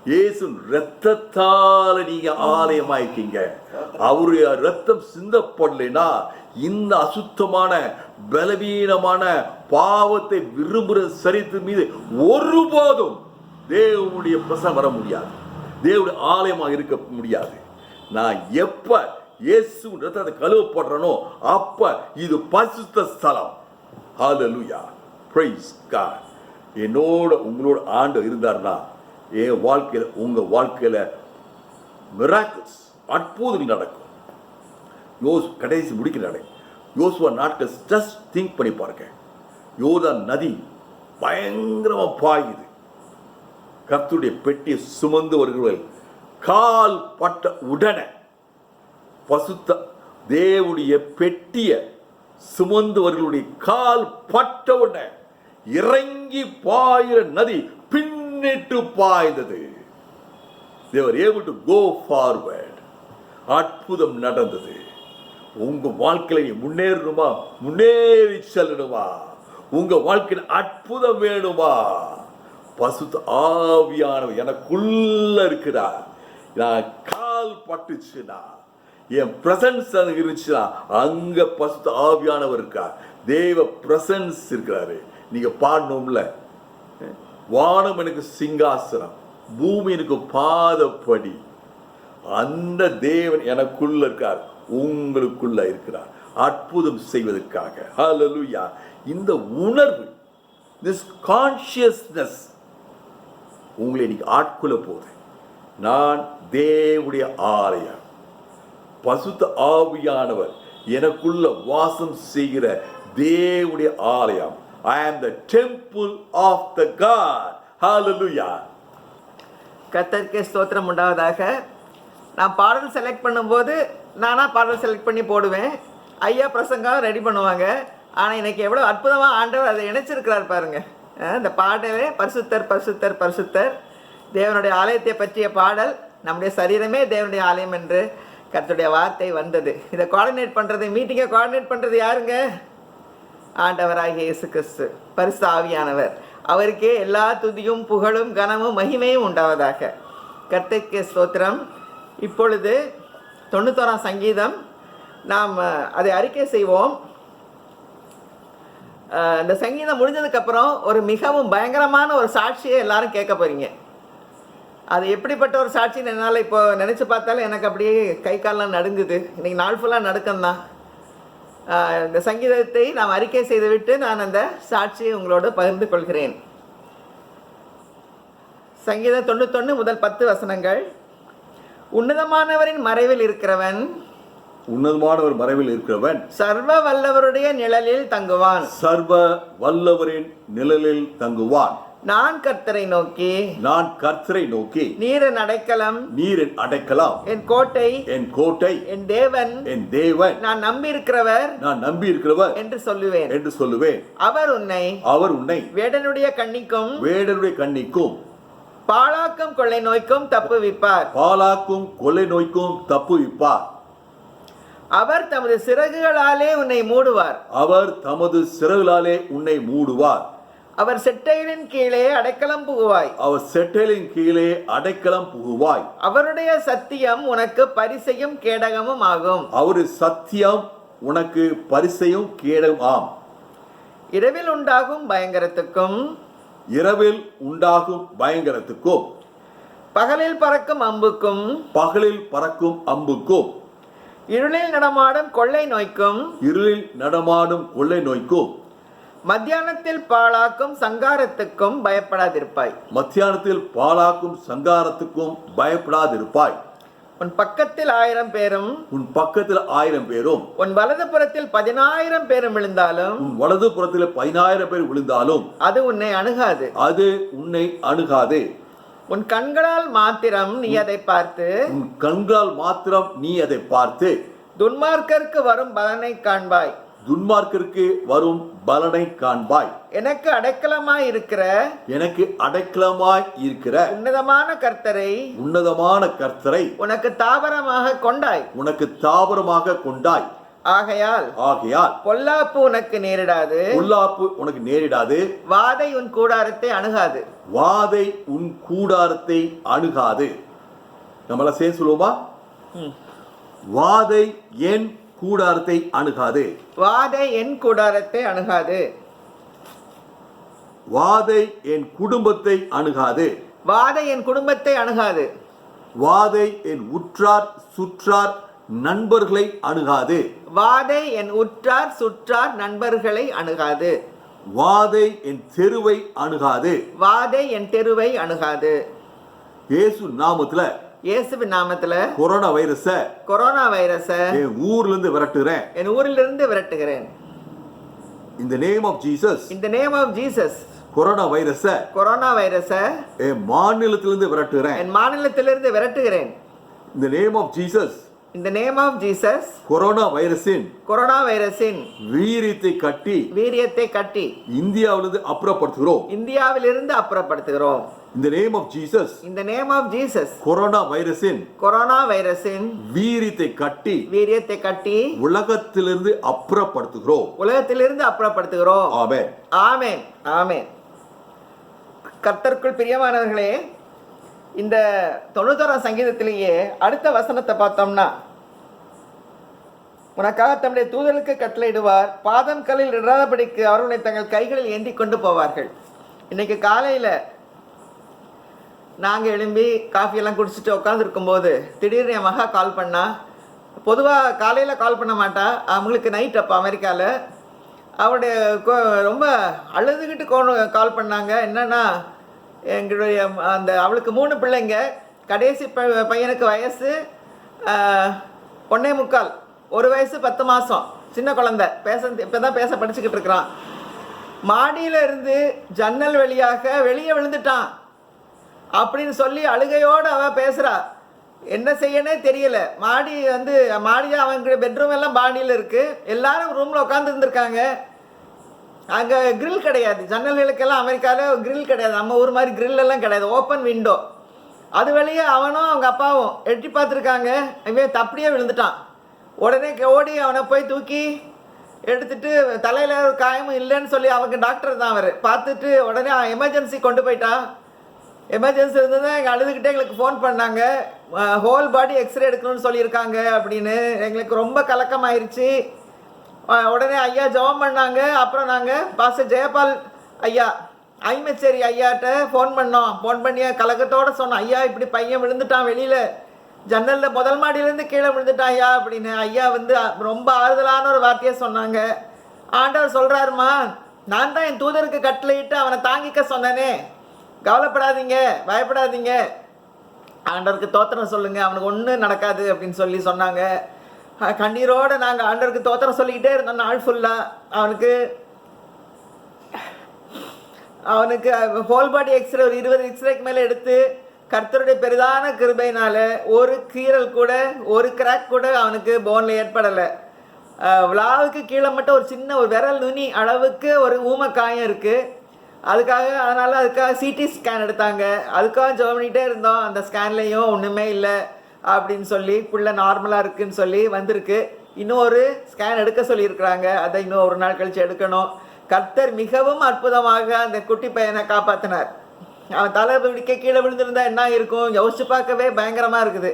இயேசுவின் இரத்தத்தால நீங்க ஆலயமாயிட்டீங்க. அவருடைய ரத்தம் சிந்தப்படலைன்னா இந்த அசுத்தமான பலவீனமான பாவத்தை விரும்புகிற சரீரத்தின் மீது ஒருபோதும் தேவனுடைய பிரசன்னம் வர முடியாது, தேவனுடைய ஆலயமாக இருக்க முடியாது. நான் எப்ப இயேசுவின் ரத்தத்தை கழுவப்படுறனோ அப்ப இது பரிசுத்த ஸ்தலம். ஹல்லேலூயா, பிரைஸ் காட். என்னோட உங்களோட ஆண்டவர் இருந்தார்னா என் வாழ்க்கையில, உங்க வாழ்க்கையில மிராக்கிள்ஸ், அற்புதங்கள் நடக்கும். கடைசி முடிக்கிறானே யோசுவா நாட்கள் ஜஸ்ட் திங்க் பண்ணி பாருங்க. யோர்தான் நதி பயங்கரமா பாயுது. கர்த்தருடைய பெட்டியை சுமந்து வருகிறவர்கள் கால் பட்ட உடனே, பசுத்த தேவனுடைய பெட்டிய சுமந்தவர்களுடைய கால் பட்ட உடனே இறங்கி பாயிற நதி பின்னிட்டு பாய்ந்தது. They were able to go forward. அற்புதம் நடந்தது. உங்க வாழ்க்கையில முன்னேறணுமா? முன்னேறி செல்லணுமா? உங்க வாழ்க்கையில் அற்புதம் வேணுமா? பசுத்த ஆவியானவர் எனக்குள்ள இருக்கிறார். நான் கால் பட்டுச்சுன்னா, என் பிரசன்ஸ் அங்க இருந்துச்சுன்னா, அங்க பசுத்த ஆவியானவர் இருக்கார். தேவ பிரசன்ஸ் இருக்கிறாரு. நீங்க பாடணும்ல, வானம் எனக்கு சிங்காசனம், பூமி எனக்கு பாதப்படி. அந்த தேவன் எனக்குள்ள இருக்கார், உங்களுக்குள்ள இருக்கிறார், அற்புதம் செய்வதற்காக. ஹல்லேலூயா. இந்த உணர்வு, this consciousness உங்களை இன்னைக்கு ஆட்கொள்ள போகுது. நான் தேவனுடைய ஆலயம், பசுத்த ஆவியானவர் எனக்குள்ள வாசம் செய்கிற தேவனுடைய ஆலயம். I am the temple of the God. Hallelujah. கர்த்தருக்கே ஸ்தோத்திரம் உண்டாவதாக. நான் பாடல் செலக்ட் பண்ணும்போது நானாக பாடல் செலக்ட் பண்ணி போடுவேன். ஐயா பிரசங்கம் ரெடி பண்ணுவாங்க. ஆனால் இன்னைக்கு எவ்வளோ அற்புதமாக ஆண்டவர் அதை இணைச்சிருக்கிறார் பாருங்க. இந்த பாடலே பரிசுத்தர் பரிசுத்தர் பரிசுத்தர், தேவனுடைய ஆலயத்தை பற்றிய பாடல். நம்முடைய சரீரமே தேவனுடைய ஆலயம் என்று கர்த்தருடைய வார்த்தை வந்தது. இதை கோஆர்டினேட் பண்ணுறது, மீட்டிங்கை கோஆர்டினேட் பண்ணுறது யாருங்க? ஆண்டவராகிய இயேசு கிறிஸ்து, பரிசுத்த ஆவியானவர். அவருக்கே எல்லா துதியும் புகழும் கனமும் மகிமையும் உண்டாவதாக. கர்த்தருக்கே ஸ்தோத்திரம். இப்பொழுது 91ஆம் சங்கீதம் நாம் அதை அறிக்கை செய்வோம். இந்த சங்கீதம் முடிஞ்சதுக்கப்புறம் ஒரு மிகவும் பயங்கரமான ஒரு சாட்சியை எல்லாரும் கேட்க போகிறீங்க. அது எப்படிப்பட்ட ஒரு சாட்சின்னு என்னால் இப்போ நினச்சி பார்த்தாலும் எனக்கு அப்படியே கை காலெலாம் நடுங்குது. இன்றைக்கி நாள் ஃபுல்லாக நடுக்கம்தான். இந்த சங்கீதத்தை நாம் அறிக்கை செய்துவிட்டு நான் அந்த சாட்சியை உங்களோடு பகிர்ந்து கொள்கிறேன். சங்கீதம் 91 முதல் 10 வசனங்கள். உன்னதமானவரின் மறைவில் இருக்கிறவன், உன்னதமானவர் மறைவில் இருக்கிறவன் சர்வ வல்லவருடைய நிழலில் தங்குவான். சர்வ வல்லவரின் நிழலில் தங்குவான். நான் கர்த்தரை நோக்கி, நான் கர்த்தரை நோக்கி, நீர் என் அடைக்கலம், நீர் என் அடைக்கலம், என் கோட்டை, என் கோட்டை, என் தேவன், என் தேவன், நான் நம்பி இருக்கிறவர், நான் நம்பி இருக்கிறவர் என்று சொல்லுவேன். என்று சொல்லுவேன். அவர் உன்னை வேடனுடைய கண்ணிக்கும் வேடனுடைய கண்ணிக்கும் பாழாக்கும் கொள்ளை நோய்க்கும் தப்புவிப்பார். பாலாக்கும் கொள்ளை நோய்க்கும் தப்புவிப்பார். அவர் தமது சிறகுகளாலே உன்னை மூடுவார். அவர் தமது சிறகுகளாலே உன்னை மூடுவார். அவர் செட்டைகளின் கீழே அடைக்கலம் புகுவாய். அவர் செட்டைகளின் கீழே அடைக்கலம் புகுவாய். அவருடைய சத்தியம் உனக்கு பரிசையும் கேடகமும் ஆகும். அவருடைய சத்தியம் உனக்கு பரிசையும் கேடகம் ஆம். இரவில் உண்டாகும் பயங்கரத்துக்கும், இரவில் உண்டாகும் பயங்கரத்துக்கும், பகலில் பறக்கும் அம்புக்கும், பகலில் பறக்கும் அம்புக்கும், இருளில் நடமாடும் கொள்ளை நோய்க்கும், இருளில் நடமாடும் கொள்ளை நோய்க்கும், மத்தியானத்தில் பாழாக்கும் சங்காரத்துக்கும் பயப்படாதிருப்பாய். மத்தியானத்தில் பாழாக்கும் சங்காரத்துக்கும் பயப்படாதிருப்பாய். உன் பக்கத்தில் 1000 பேரும், உன் பக்கத்தில் 1000 பேரும், உன் வலது புறத்தில் 10000 பேரும் விழுந்தாலும், உன் வலது புறத்தில் 10000 பேர் விழுந்தாலும் அது உன்னை அணுகாது. அது உன்னை அணுகாது. உன் கண்களால் மாத்திரம் நீ அதை பார்த்து, உன் கண்களால் மாத்திரம் நீ அதை பார்த்து துன்மார்க்கருக்கு வரும் பலனை காண்பாய். துன்மார்க்கருக்கு வரும் பலனை காண்பாய். எனக்கு அடைக்கலமாய் இருக்கிற, எனக்கு அடைக்கலமாய் இருக்கிற உன்னதமான கர்த்தரை, உன்னதமான கர்த்தரை உனக்கு தாபரமாக கொண்டாய். உனக்கு தாபரமாக கொண்டாய். ஆகையால் பொல்லாப்பு உனக்கு நேரிடாது. பொல்லாப்பு உனக்கு நேரிடாது. வாதை உன் கூடாரத்தை அணுகாது. வாதை உன் கூடாரத்தை அணுகாது. நம்மள சேர்ந்து சொல்லுவோமா? வாதை என் கூடாரத்தை அணுகாது. வாதை என் கூடாரத்தை அணுகாது. வாதை என் குடும்பத்தை அணுகாது. வாதை என் குடும்பத்தை அணுகாது. வாதை என் உற்றார் சுற்றார் நண்பர்களை அணுகாது. வாதை என் உற்றார் சுற்றார் நண்பர்களை அணுகாது. வாதை என் தெருவை அணுகாது. வாதை என் தெருவை அணுகாது. இயேசுவின் நாமத்துல கொரோனா வைரஸ என் ஊர்ல இருந்து விரட்டுகிறேன். என் ஊரிலிருந்து விரட்டுகிறேன். In the name of Jesus. In the name of Jesus. Corona virus என் மாநிலத்திலிருந்து விரட்டுகிறேன். என் மாநிலத்திலிருந்து விரட்டுகிறேன். In the name of Jesus. In the name of Jesus. Corona வைரஸின் வீரியத்தை கட்டி இந்தியாவிலிருந்து அப்புறப்படுத்துகிறோம். In the name of Jesus. In the name of Jesus. Corona வைரஸின் வீரியத்தை கட்டி உலகத்திலிருந்து அப்புறப்படுத்துகிறோம். ஆமென். ஆமென். ஆமென். கர்த்தருக்குள் பிரியமானவர்களே, இந்த 91ஆம் சங்கீதத்திலேயே அடுத்த வசனத்தை பார்த்தோம்னா, உனக்காக தம்முடைய தூதர்களுக்கு கட்டளையிடுவார், பாதம் கல்லில் இடாதபடிக்கு அவர்களை தங்கள் கைகளில் ஏந்தி கொண்டு போவார்கள். இன்னைக்கு காலையில் நாங்கள் எழும்பி காஃபியெல்லாம் குடிச்சிட்டு உட்காந்துருக்கும்போது திடீர்னு என் மகா கால் பண்ணா. பொதுவாக காலையில் கால் பண்ண மாட்டா, அவங்களுக்கு நைட் அப்போ அமெரிக்காவில். அவருடைய ரொம்ப அழுதுகிட்டு கால் பண்ணாங்க. என்னன்னா, எங்களுடைய அவளுக்கு 3 பிள்ளைங்க, கடைசி பையனுக்கு வயசு 1.25, 1 வயசு 10 மாதம், சின்ன குழந்தை, இப்போ தான் பேச படிச்சுக்கிட்டு இருக்கிறான். மாடியில் இருந்து ஜன்னல் வழியாக வெளியே விழுந்துட்டான் அப்படின்னு சொல்லி அழுகையோடு அவன் பேசுகிறா. என்ன செய்யனே தெரியல. மாடியில் அவங்க பெட்ரூம் எல்லாம் மாடியில் இருக்குது. எல்லாரும் ரூமில் உட்காந்து இருந்திருக்காங்க. அங்கே கிரில் கிடையாது, ஜன்னல்களுக்கெல்லாம் அமெரிக்காவில் கிரில் கிடையாது, நம்ம ஊர் மாதிரி கிரில் எல்லாம் கிடையாது, ஓப்பன் விண்டோ. அது வழியே அவனும் அவங்க அப்பாவும் எட்டி பார்த்துருக்காங்க. இவன் அப்படியே விழுந்துட்டான். உடனே ஓடி அவனை போய் தூக்கி எடுத்துட்டு, தலையில் ஒரு காயமும் இல்லைன்னு சொல்லி அவங்க டாக்டர் தான் அவர் பார்த்துட்டு உடனே எமர்ஜென்சி கொண்டு போயிட்டான். எமர்ஜென்சி இருந்தது. எங்கள் அழுதுகிட்டே எங்களுக்கு ஃபோன் பண்ணாங்க, ஹோல் பாடி எக்ஸ்ரே எடுக்கணும்னு சொல்லியிருக்காங்க அப்படின்னு. எங்களுக்கு ரொம்ப கலக்கமாயிருச்சு. உடனே ஐயா ஜெபம் பண்ணாங்க. அப்புறம் நாங்கள் பாஸ்டர் ஜெயபால் ஐயா, ஐமச்சேரி ஐயாட்ட ஃபோன் பண்ணோம். ஃபோன் பண்ணி கலக்கத்தோடு சொன்னோம், ஐயா இப்படி பையன் விழுந்துட்டான், வெளியில் ஜன்னலில் முதல் மாடியிலேருந்து கீழே விழுந்துட்டான் ஐயா அப்படின்னு. ஐயா ரொம்ப ஆறுதலான ஒரு வார்த்தையை சொன்னாங்க. ஆண்டவர் சொல்கிறாருமா, நான் தான் என் தூதருக்கு கட்டளையிட்டு அவனை தாங்கிக்க சொன்னேனே, கவலைப்படாதீங்க, பயப்படாதீங்க, ஆண்டவருக்கு தோத்திரம் சொல்லுங்கள், அவனுக்கு ஒன்றும் நடக்காது அப்படின்னு சொன்னாங்க. கண்ணீரோடு நாங்கள் ஆண்டவருக்கு தோத்திரம் சொல்லிக்கிட்டே இருந்தோம் நாள் ஃபுல்லாக. அவனுக்கு ஹோல் பாடி எக்ஸ்ரே ஒரு 20 எக்ஸ்ரேக்கு மேலே எடுத்து, கர்த்தருடைய பெரிதான கிருபையினால ஒரு கீறல் கூட, ஒரு கிராக் கூட அவனுக்கு போனில் ஏற்படலை. விழாவுக்கு கீழே மட்டும் ஒரு சின்ன ஒரு விரல் நுனி அளவுக்கு ஒரு ஊமக்காயம் இருக்குது. அதுக்காக சிடி ஸ்கேன் எடுத்தாங்க. அதுக்காக ஜெபம் பண்ணிகிட்டே இருந்தோம். அந்த ஸ்கேன்லேயும் ஒன்றுமே இல்லை அப்படின்னு சொல்லி, புள்ள நார்மலாக இருக்குதுன்னு சொல்லி வந்திருக்கு. இன்னும் ஒரு ஸ்கேன் எடுக்க சொல்லியிருக்கிறாங்க. அதை இன்னும் ஒரு நாள் கழித்து எடுக்கணும். கர்த்தர் மிகவும் அற்புதமாக அந்த குட்டி பையனை காப்பாற்றினார். அவன் தலை பிடிக்க கீழே விழுந்திருந்தா என்ன இருக்கும் யோசிச்சு பார்க்கவே பயங்கரமாக இருக்குது.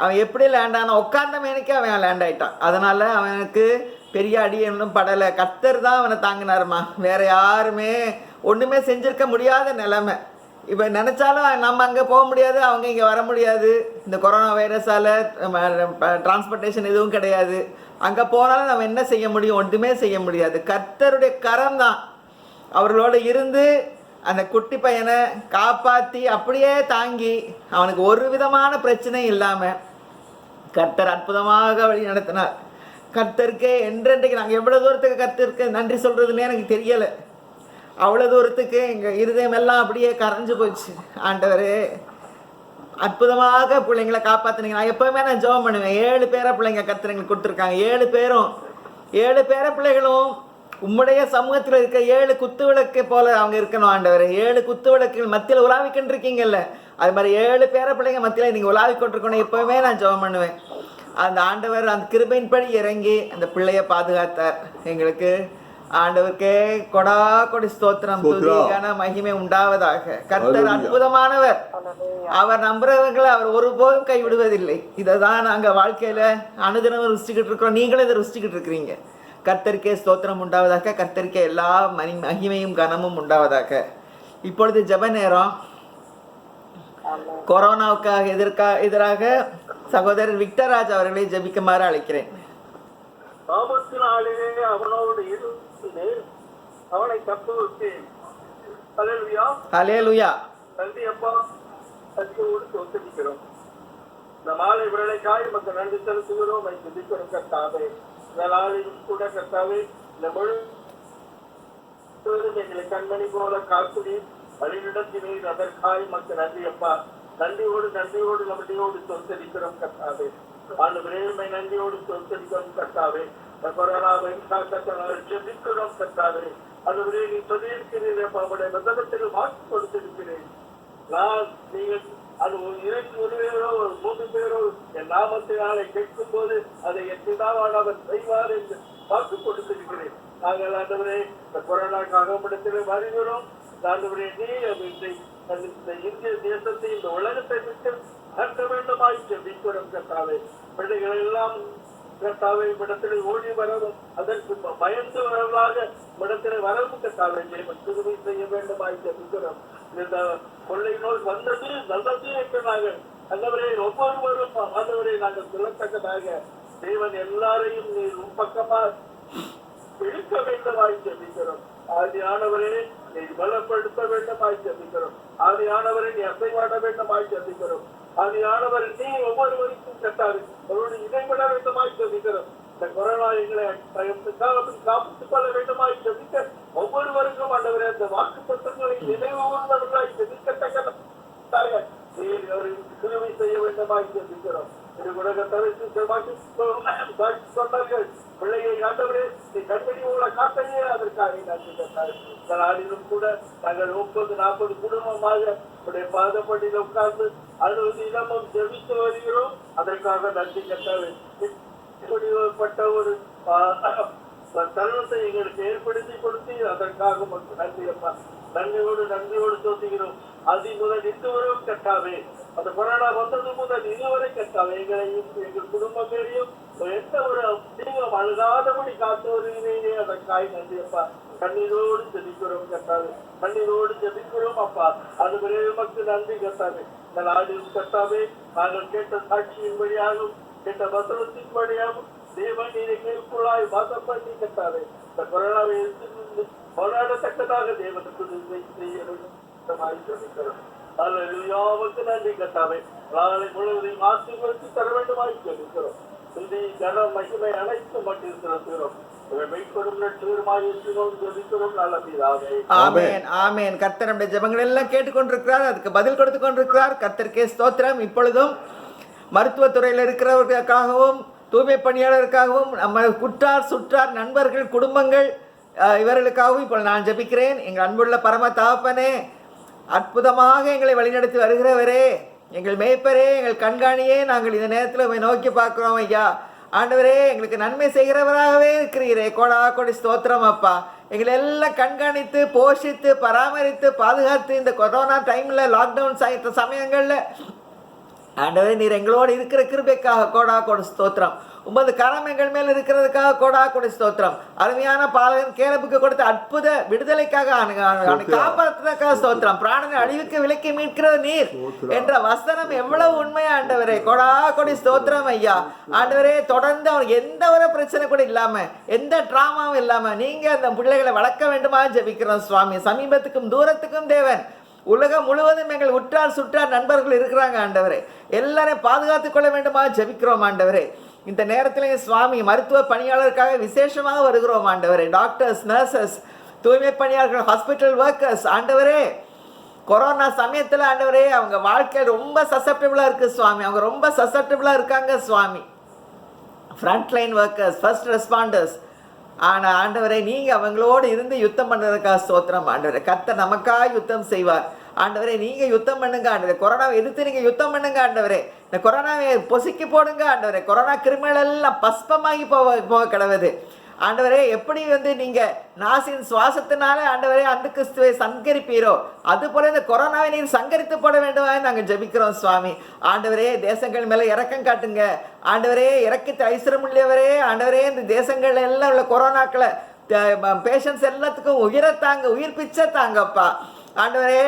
அவன் எப்படி லேண்ட் ஆனான், உட்கார்ந்த மேனிக்கு அவன் லேண்ட் ஆகிட்டான். அதனால் அவனுக்கு பெரிய அடி ஒன்றும் படலை. கர்த்தர் தான் அவனை தாங்கினாருமா, வேறு யாருமே ஒன்றுமே செஞ்சுருக்க முடியாத நிலைமை. இப்போ நினச்சாலும் நம்ம அங்கே போக முடியாது, அவங்க இங்கே வர முடியாது. இந்த கொரோனா வைரஸால் டிரான்ஸ்போர்ட்டேஷன் எதுவும் கிடையாது. அங்கே போனாலும் நம்ம என்ன செய்ய முடியும், ஒன்றுமே செய்ய முடியாது. கர்த்தருடைய கரம் தான் அவர்களோடு இருந்து அந்த குட்டி பையனை காப்பாற்றி அப்படியே தாங்கி, அவனுக்கு ஒரு விதமான பிரச்சனையும் இல்லாமல் கர்த்தர் அற்புதமாக வழி நடத்தினார். கர்த்தருக்கே என்றென்றைக்கு நாங்கள் எவ்வளோ தூரத்துக்கு கர்த்தருக்கு நன்றி சொல்கிறதுனே எனக்கு தெரியலை. அவ்வளோ தூரத்துக்கு எங்கள் இருதயமெல்லாம் அப்படியே கரைஞ்சு போச்சு. ஆண்டவரே, அற்புதமாக பிள்ளைங்களை காப்பாற்றினீங்க. நான் எப்போவுமே ஜெபம் பண்ணுவேன். 7 பேரை பிள்ளைங்க கர்த்தர் எங்களுக்கு கொடுத்துருக்காங்க. 7 பேரை பிள்ளைகளும் உம்முடைய சமூகத்தில் இருக்க 7 குத்து விளக்கு போல அவங்க இருக்கணும். ஆண்டவரே, 7 குத்து விளக்குகள் மத்தியில் உலாவிக்கொண்டிருக்கீங்கல்ல, அது மாதிரி 7 பேரை பிள்ளைங்க மத்தியில் நீங்கள் உலாவிக்கொண்டிருக்கணும். எப்போவுமே நான் ஜெபம் பண்ணுவேன். அந்த ஆண்டவர் அந்த கிருபையின்படி இறங்கி அந்த பிள்ளையை பாதுகாத்தார். எங்களுக்கு ஆண்டவருக்கே கொடா கொடி ஸ்தோத்திரம், துதியான மகிமை உண்டாவதாக. கர்த்தர் அற்புதமானவர். அவர் நம்புறவர்களை அவர் ஒருபோதும் கைவிடுவதில்லை. இதை தான் நாங்கள் வாழ்க்கையில் அனுதினமும் ருசிச்சுக்கிட்டு இருக்கிறோம். நீங்களும் இதை ருசிச்சுக்கிட்டு இருக்கிறீங்க. கர்த்தருக்கே ஸ்தோத்திரம் உண்டாவதாக. கர்த்தருக்கே எல்லா மகிமையும் கனமும் உண்டாவதாக. இப்பொழுது ஜெப நேரம். கொரோனாவுக்காக எதிராக சகோதரர் விக்டர்ராஜ் அவர்களை ஜெபிக்குமாறு அழைக்கிறேன். அவனோடு இருந்து அவனை தப்புவித்தேன். ஹல்லேலூயா. நன்றி அப்பா, நன்றியோடு தோத்தரிக்கிறோம். இந்த மாலை விரலைக்காய் மக்கள் நன்றி செலுத்துகிறோம். துதிக்கிறோம் கர்த்தாவே. இந்த நாளிலும் கூட கர்த்தாவே, இந்த முழு எங்களை கண்மணி போல காக்குடி வழிநடத்தினீர். அதற்காய் மக்கள் நன்றி அப்பா. நன்றியோடு நன்றியோடு தோத்தரிக்கிறோம் கர்த்தாவே. ஆண்டவரே, நன்றியோடு தோத்தரிக்கிறோம் கர்த்தாவே. கொரோனாவை ஜெபிக்கிறோம் கர்த்தாவே. ஆண்டவரே, நீ சொல்லியிருக்கிறீர்கள், அவருடைய வசனத்தில் வாக்கு கொடுத்திருக்கிறேன். நீங்கள் அது 2 பேரோ 3 பேரோ என் நாமத்தினாலே கேட்கும் போது அதை என் பிதாவால் அவர் செய்வார் என்று வாக்கு கொடுத்திருக்கிறேன். நாங்கள் ஆண்டவரே இந்த கொரோனாக்காக இடத்திலே வருகிறோம். ஆண்டவரே, நீ இந்த இந்திய தேசத்தை, இந்த உலகத்தை விட்டு அகற்ற வேண்டுமாய் ஜெபிக்கிறோம் கர்த்தாவே. பிள்ளைகள் எல்லாம் கர்த்தாவை இடத்திலே ஓடி வரவும், அதற்கு பயந்து வரவாக இடத்திலே வரவும் கர்த்தாவை திருவி செய்ய வேண்டுமாய் ஜெபிக்கிறோம். இந்த கொள்ளை நோய் வந்தது நல்லது என்று நாங்கள் ஆண்டவரே ஒவ்வொருவரும் ஆண்டவரை நாங்கள் சொல்லத்தக்கதாக தேவன் எல்லாரையும் நீர் பக்கமா இழுக்க வேண்டுமாய் ஜெபிக்கிறோம். ஆதியானவரே, நீ பலப்படுத்த வேண்டுமாய் ஜெபிக்கிறோம். ஆதியானவரை நீ அசைவாட வேண்டுமாய் ஜெபிக்கிறோம். ஆவியானவர் நீ ஒவ்வொருவருக்கும் கட்டாது அவருடைய இடைவிட வேண்டுமாய் ஜெபிக்கிறோம். இந்த கொரோனா எங்களை காப்பிட்டுக் கொள்ள வேண்டுமாய் ஜெபிக்க ஒவ்வொருவருக்கும் ஆண்டவரே அந்த வாக்கு தத்துவங்களை நினைவுகளாய் ஜெபிக்கத்தக்க சிலுவை செய்ய வேண்டுமாய் ஜெபிக்கிறோம். சொன்னார்கள் பிள்ளையை ஆண்டவரே நீ கண்மணி உள்ள காத்தையே அதற்காக நாளிலும் கூட நாங்கள் 30-40 குடும்பமாக உடைய பாதப்படியில் உட்கார்ந்து 60 தினமும் ஜெபித்து வருகிறோம். அதற்காக நன்றி கட்டாவே இப்படிப்பட்ட ஒரு தருணத்தை எங்களுக்கு ஏற்படுத்தி கொடுத்து அதற்காக நன்றி அப்பா. நன்றியோடு தோற்றுகிறோம். அது முதல் இதுவரும் கட்டாவே அந்த கொரோனா வந்தது முதல் இதுவரை கட்டாவே எங்களையும் எங்கள் குடும்பங்களையும் எந்த ஒரு தீவிரம் அழுகாதபடி காத்து வருகிறீனே அதற்காக நன்றி அப்பா. கண்ணீரோடு ஜெபிக்கிறோம் கட்டாவே, கண்ணீரோடு ஜெபிக்கிறோம் அப்பா. அது மக்கள் நன்றி கட்டாவே. இந்த நாளிலும் கட்டாவே நாங்கள் கேட்ட சாட்சியின் வழியாகவும் கேட்ட வசனத்தின் வழியாகவும் தேவன் நீரை கேட்குள்ளாய் வாசம் பண்ணி கட்டாவே இந்த கொரோனாவை போராடத்தக்கதாக தேவனுக்கு செய்ய வேண்டும். அல்லேலூயாவுக்கு நன்றி கர்த்தாவே. நாளை முழுவதையும் ஆசீர்வதித்து தர வேண்டுமாய் ஜெபிக்கிறோம். துதி கன மகிமை அனைத்து மட்டும் செலுத்துகிறோம். ஆமென் ஆமென். கர்த்தர் நம்முடைய ஜெபங்கள் எல்லாம் கேட்டுக்கொண்டிருக்கிறார், அதுக்கு பதில் கொடுத்து கொண்டிருக்கிறார். கர்த்தருக்கே ஸ்தோத்திரம். இப்பொழுதும் மருத்துவத்துறையில் இருக்கிறவர்களுக்காகவும் தூய்மை பணியாளருக்காகவும் நம்ம குற்றார் சுற்றார் நண்பர்கள் குடும்பங்கள் இவர்களுக்காகவும் இப்போ நான் ஜெபிக்கிறேன். எங்கள் அன்புள்ள பரம தகப்பனே, அற்புதமாக எங்களை வழிநடத்தி வருகிறவரே, எங்கள் மேய்ப்பரே, எங்கள் கண்காணியே, நாங்கள் இந்த நேரத்தில் நோக்கி பார்க்குறோம் ஐயா. ஆண்டவரே, எங்களுக்கு நன்மை செய்கிறவராகவே இருக்கிறீரே, கோடா கோடி ஸ்தோத்திரம் அப்பா. எங்களை எல்லாம் கண்காணித்து போஷித்து பராமரித்து பாதுகாத்து இந்த கொரோனா டைமில் லாக்டவுன் சமயங்களில் ஆண்டவரே நீர் எங்களோடு இருக்கிற கிருபைக்காக கோடா கோடி ஸ்தோத்திரம். உமது கரம் எங்கள் மேல் இருக்கிறதுக்காக கோடா கோடி ஸ்தோத்திரம். அருமையான பாலகன் கேலப்புக்கு கொடுத்த அற்புத விடுதலைக்காக காப்பாற்றுறதுக்காக ஸ்தோத்திரம். பிராணனை அழிவுக்கு விலக்கி மீட்கிறது நீர் என்ற வசனம் எவ்வளவு உண்மையா ஆண்டவரே, கோடா கோடி ஸ்தோத்திரம் ஐயா. ஆண்டவரே, தொடர்ந்து அவனுக்கு எந்த ஒரு பிரச்சனை கூட இல்லாம எந்த டிராமாவும் இல்லாம நீங்க அந்த பிள்ளைகளை வளர்க்க வேண்டுமா ஜெபிக்கிறோம் சுவாமி. சமீபத்துக்கும் தூரத்துக்கும் தேவன் உலகம் முழுவதும் எங்கள் உற்றார் சுற்றார் நண்பர்கள் இருக்கிறாங்க ஆண்டவரே. எல்லாரையும் பாதுகாத்துக் கொள்ள வேண்டுமா ஜெபிக்கிறோம் ஆண்டவரே. இந்த நேரத்தில் சுவாமி மருத்துவ பணியாளருக்காக விசேஷமாக வருகிறோம் ஆண்டவரே. டாக்டர்ஸ், நர்சஸ், தூய்மை பணியாளர்கள், ஹாஸ்பிட்டல் ஒர்க்கர்ஸ் ஆண்டவரே, கொரோனா சமயத்தில் ஆண்டவரே அவங்க வாழ்க்கை ரொம்ப சசப்டபிளாக இருக்குது சுவாமி. அவங்க ரொம்ப சசப்டபிளாக இருக்காங்க சுவாமி. Frontline workers, first responders. ஆனால் ஆண்டவரே, நீங்கள் அவங்களோடு இருந்து யுத்தம் பண்ணுறதுக்காக ஸ்தோத்திரம் ஆண்டவரே. கர்த்தர் நமக்காக யுத்தம் செய்வார் ஆண்டவரே. நீங்கள் யுத்தம் பண்ணுங்க ஆண்டவரே. கொரோனாவை எதிர்த்து நீங்கள் யுத்தம் பண்ணுங்க ஆண்டவரே. இந்த கொரோனாவை பொசுக்கி போடுங்க ஆண்டவரே. கொரோனா கிருமிகள் எல்லாம் பஸ்பமாகி போக கிடவுது ஆண்டவரே. எப்படி நீங்கள் நாசின் சுவாசத்தினால ஆண்டவரே அந்த கிறிஸ்துவை சங்கரிப்பீரோ அதுபோல இந்த கொரோனாவை நீர் சங்கரித்து போட வேண்டுமா நாங்கள் ஜெபிக்கிறோம் சுவாமி. ஆண்டவரே, தேசங்கள் மேலே இரக்கம் காட்டுங்க ஆண்டவரே. இறக்கத்தை ஐஸ்வரம் உள்ளவரே ஆண்டவரே, இந்த தேசங்கள் எல்லாம் உள்ள கொரோனாக்களை பேஷண்ட்ஸ் எல்லாத்துக்கும் உயிரத்தாங்க, உயிர் பிச்சை தாங்கப்பா ஆண்டவரே.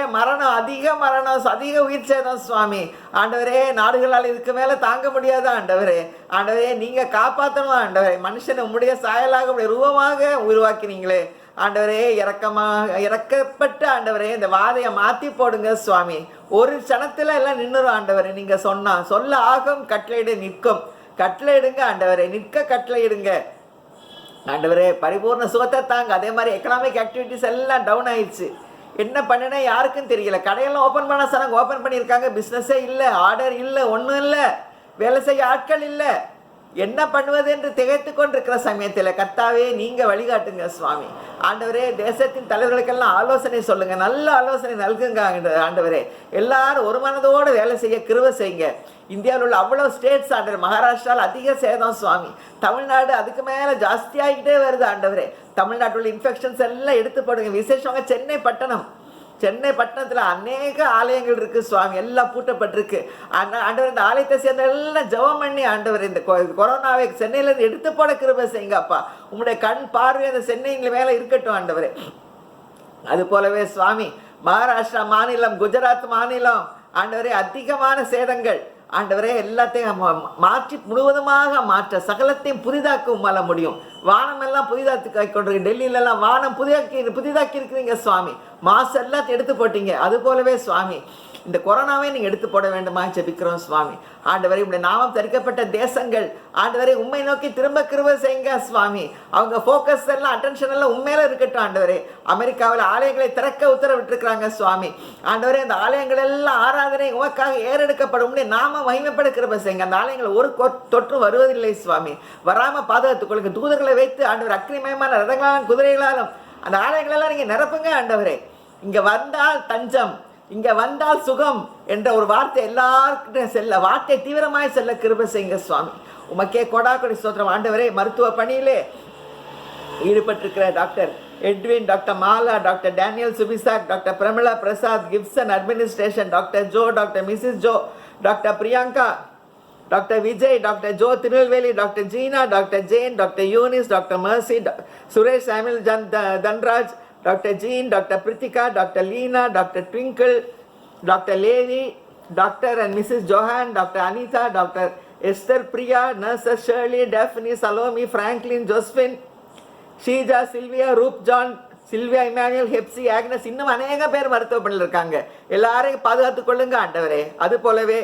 அதிக உயிர் சேதம் சுவாமி ஆண்டவரே. நாடுகளால் இதுக்கு மேலே தாங்க முடியாத ஆண்டவரே. ஆண்டவரே, நீங்கள் காப்பாற்றணும் ஆண்டவரே. மனுஷனை உம்முடைய சாயலாக உடைய ரூபமாக உருவாக்கினீங்களே ஆண்டவரே. இறக்கப்பட்ட ஆண்டவரே, இந்த வாதையை மாற்றி போடுங்க சுவாமி. ஒரு க்ஷணத்தில் எல்லாம் நின்றுரும் ஆண்டவரே. நீங்கள் சொல்ல ஆகும், கட்டளையிட நிற்கும். கட்டளையிடுங்க ஆண்டவரே, நிற்க கட்டளையிடுங்க ஆண்டவரே. பரிபூர்ண சுகத்தை தாங்க. அதே மாதிரி எக்கனாமிக் ஆக்டிவிட்டிஸ் எல்லாம் டவுன் ஆயிடுச்சு. என்ன பண்ணினா யாருக்கும் தெரியல. கடையெல்லாம் ஓப்பன் பண்ண சொன்னாங்க, ஓப்பன் பண்ணியிருக்காங்க. பிஸ்னஸே இல்லை, ஆர்டர் இல்லை, ஒன்றும் இல்லை, வேலை செய்ய ஆட்கள் இல்லை. என்ன பண்ணுவது என்று திகைத்து கொண்டிருக்கிற சமயத்தில் கர்த்தாவே நீங்கள் வழிகாட்டுங்க சுவாமி. ஆண்டவரே, தேசத்தின் தலைவர்களுக்கெல்லாம் ஆலோசனை சொல்லுங்க, நல்ல ஆலோசனை நல்குங்க ஆண்டவரே. எல்லாரும் ஒரு மனதோடு வேலை செய்ய கிருபை செய்யுங்க. இந்தியாவில் உள்ள அவ்வளோ ஸ்டேட்ஸ் ஆண்டவர், மகாராஷ்டிராவில் அதிக சேதம் சுவாமி. தமிழ்நாடு அதுக்கு மேலே ஜாஸ்தியாகிட்டே வருது ஆண்டவரே. தமிழ்நாட்டில் உள்ள இன்ஃபெக்ஷன்ஸ் எல்லாம் எடுத்து போடுங்க. விசேஷமாக சென்னை பட்டணத்தில் அநேக ஆலயங்கள் இருக்குது சுவாமி, எல்லாம் பூட்டப்பட்டிருக்கு ஆண்டவர். இந்த ஆலயத்தை சேர்ந்த எல்லாம் ஜெபம் பண்ணி ஆண்டவர் இந்த கொரோனாவை சென்னையிலேருந்து எடுத்து போட கிருபை செய்யுங்க அப்பா. உங்களுடைய கண் பார்வை அந்த சென்னைங்க மேலே இருக்கட்டும் ஆண்டவரே. அது போலவே சுவாமி மகாராஷ்டிரா மாநிலம், குஜராத் மாநிலம் ஆண்டவரே, அதிகமான சேதங்கள் ஆண்டவரே. எல்லாத்தையும் முழுவதுமாக மாற்ற சகலத்தையும் புதிதாக்க உம்மால முடியும். வானம் எல்லாம் புதிதாக்கி கொண்டிருக்கு. டெல்லியிலெல்லாம் வானம் புதிதாக்கி இருக்கிறீங்க சுவாமி. மாசு எல்லாத்தையும் எடுத்து போட்டீங்க. அது போலவே சுவாமி இந்த கொரோனாவை நீங்க எடுத்து போட வேண்டுமா ஜெபிக்கிறோம் சுவாமி. ஆண்டவரே உம்முடைய நாமம் தரிக்கப்பட்ட தேசங்கள் ஆண்டவரே உம்மை நோக்கி திரும்ப கிருபை செய்யுங்க சுவாமி. அவங்க ஃபோக்கஸ் எல்லாம் அட்டென்ஷன் எல்லாம் உண்மையில இருக்கட்டும் ஆண்டவரே. அமெரிக்காவில் ஆலயங்களை திறக்க உத்தரவிட்டிருக்கிறாங்க சுவாமி. ஆண்டவரே அந்த ஆலயங்கள் எல்லாம் ஆராதனை உமக்காக ஏறெடுக்கப்படும் நாம மகிமைப்பட கிருபை செய்யுங்க. அந்த ஆலயங்கள் ஒரு தொற்றும் வருவதில்லை சுவாமி. வராம பாதுகாத்துக் கொள்ளுங்க. தூதர்களை வைத்து ஆண்டவர் அக்னிமயமான ரதங்களாலும் குதிரைகளாலும் அந்த ஆலயங்கள் எல்லாம் நீங்க நிரப்புங்க ஆண்டவரே. இங்க வந்தால் தஞ்சம், இங்க வந்தால் சுகம் என்ற ஒரு வார்த்தை எல்லாருக்கிட்ட செல்ல, வார்த்தை தீவிரமாய் செல்ல கிருபை செய்யுங்க சுவாமி. உமக்கே கொடாக்கொடி ஸ்தோத்திரம் ஆண்டவரே. மருத்துவ பணியிலே ஈடுபட்டிருக்கிற doctor Edwin, doctor Mala, doctor Daniel சுபிசாக், doctor Pramila Prasad, Gibson administration, doctor Joe, doctor Mrs Joe, doctor Priyanka, doctor Vijay, doctor Joe Tirunelveli, doctor Jeena, doctor Jain, doctor Eunice, doctor Mercy, Suresh சாமில் Dhanraj, doctor Jean, doctor Prithika, doctor Leena, doctor Twinkle, doctor Levi, doctor and Mrs Johan, doctor Anitha, doctor Esther Priya, nurses Shirley, Daphne, Salome, Franklin, Josephine, Sheeja, Sylvia, ரூப் John, Sylvia, Emmanuel, Hepsi, Agnes, இன்னும் அநேக பேர் மருத்துவ பணியில் இருக்காங்க. எல்லாரையும் பாதுகாத்துக் கொள்ளுங்க ஆண்டவரே. அது போலவே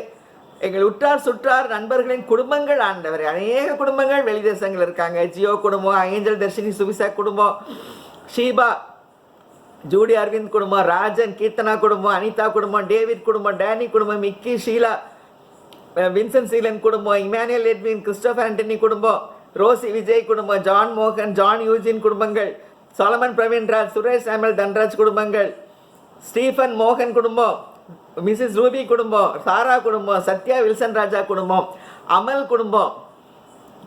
எங்கள் உற்றார் சுற்றார் நண்பர்களின் குடும்பங்கள் ஆண்டவரே, அநேக குடும்பங்கள் வெளிதேசங்கள் இருக்காங்க. ஜியோ குடும்பம், ஏஞ்சல் தர்ஷினி சுபிசா குடும்பம், ஷீபா, ஜூடி அரவிந்த் குடும்பம், ராஜன் கீர்த்தனா குடும்பம், அனிதா குடும்பம், டேவிட் குடும்பம், டேனி குடும்பம், மிக்கி, ஷீலா, வின்சென்ட் சீலன் குடும்பம், இமானுவேல் எட்வின், கிறிஸ்டோபர் ஆண்டனி குடும்பம், ரோசி விஜய் குடும்பம், ஜான் மோகன், ஜான் யூஜின் குடும்பங்கள், சாலமன் பிரவீன்ராஜ், சுரேஷ் சாமுel தன்ராஜ் குடும்பங்கள், ஸ்டீஃபன் மோகன் குடும்பம், மிஸ்ஸஸ் ரூபி குடும்பம், சாரா குடும்பம், சத்யா வில்சன் ராஜா குடும்பம், அமல் குடும்பம்,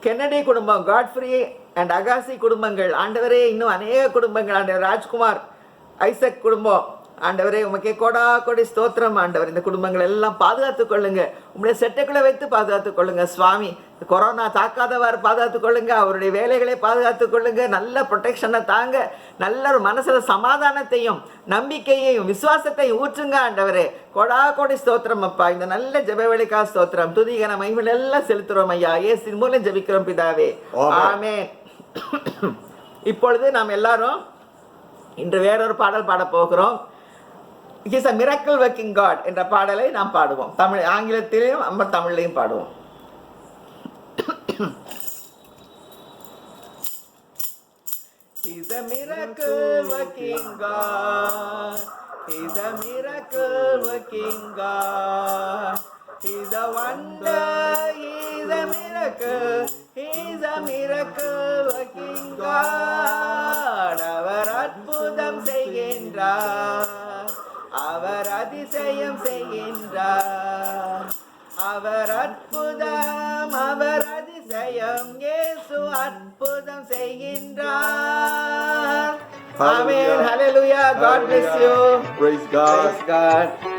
கென்னடி குடும்பம், காட்ஃப்ரி அண்ட் அகாசி குடும்பங்கள் ஆண்டவரே, இன்னும் அநேக குடும்பங்கள் ஆண்டவர், ராஜ்குமார், ஐசக் குடும்பம் ஆண்டவரே, உமக்கே கோடா கோடி ஸ்தோத்திரம் ஆண்டவர். இந்த குடும்பங்கள் எல்லாம் பாதுகாத்துக் கொள்ளுங்க. உங்களுடைய செட்டைக்குள்ளே வைத்து பாதுகாத்துக் கொள்ளுங்க சுவாமி. கொரோனா தாக்காதவாறு பாதுகாத்துக் கொள்ளுங்க. அவருடைய வேலைகளை பாதுகாத்துக் கொள்ளுங்க. நல்ல ப்ரொடெக்ஷனை தாங்க. நல்ல ஒரு மனசுல சமாதானத்தையும் நம்பிக்கையையும் விசுவாசத்தையும் ஊற்றுங்க ஆண்டவரே. கோடா கோடி ஸ்தோத்திரம் அப்பா. இந்த நல்ல ஜெபவேளைக்கா ஸ்தோத்திரம், துதிகன மகிமை எல்லாம் செலுத்துறோம் ஐயா. இயேசுவின் மூலம் ஜெபிக்கிறோம் பிதாவே, ஆமென். இப்பொழுது நாம் எல்லாரும் இன்று வேறொரு பாடல் பாட போகிறோம். He is a miracle working God என்ற பாடலை நாம் பாடுவோம். தமிழ், ஆங்கிலத்திலையும் நம்ம தமிழ்லையும் பாடுவோம். He is a miracle working God. He is a miracle working God. He is a wonder. He is a miracle. He is a miracle working God. அவர் அற்புதம் செய்கின்றார். அவர் அதிசயம் செய்கின்றார். அவர் அற்புதம், அவர் அதிசயம், இயேசு அற்புதம் செய்கின்றார். Amen. Hallelujah. God bless you. Praise God. Praise God.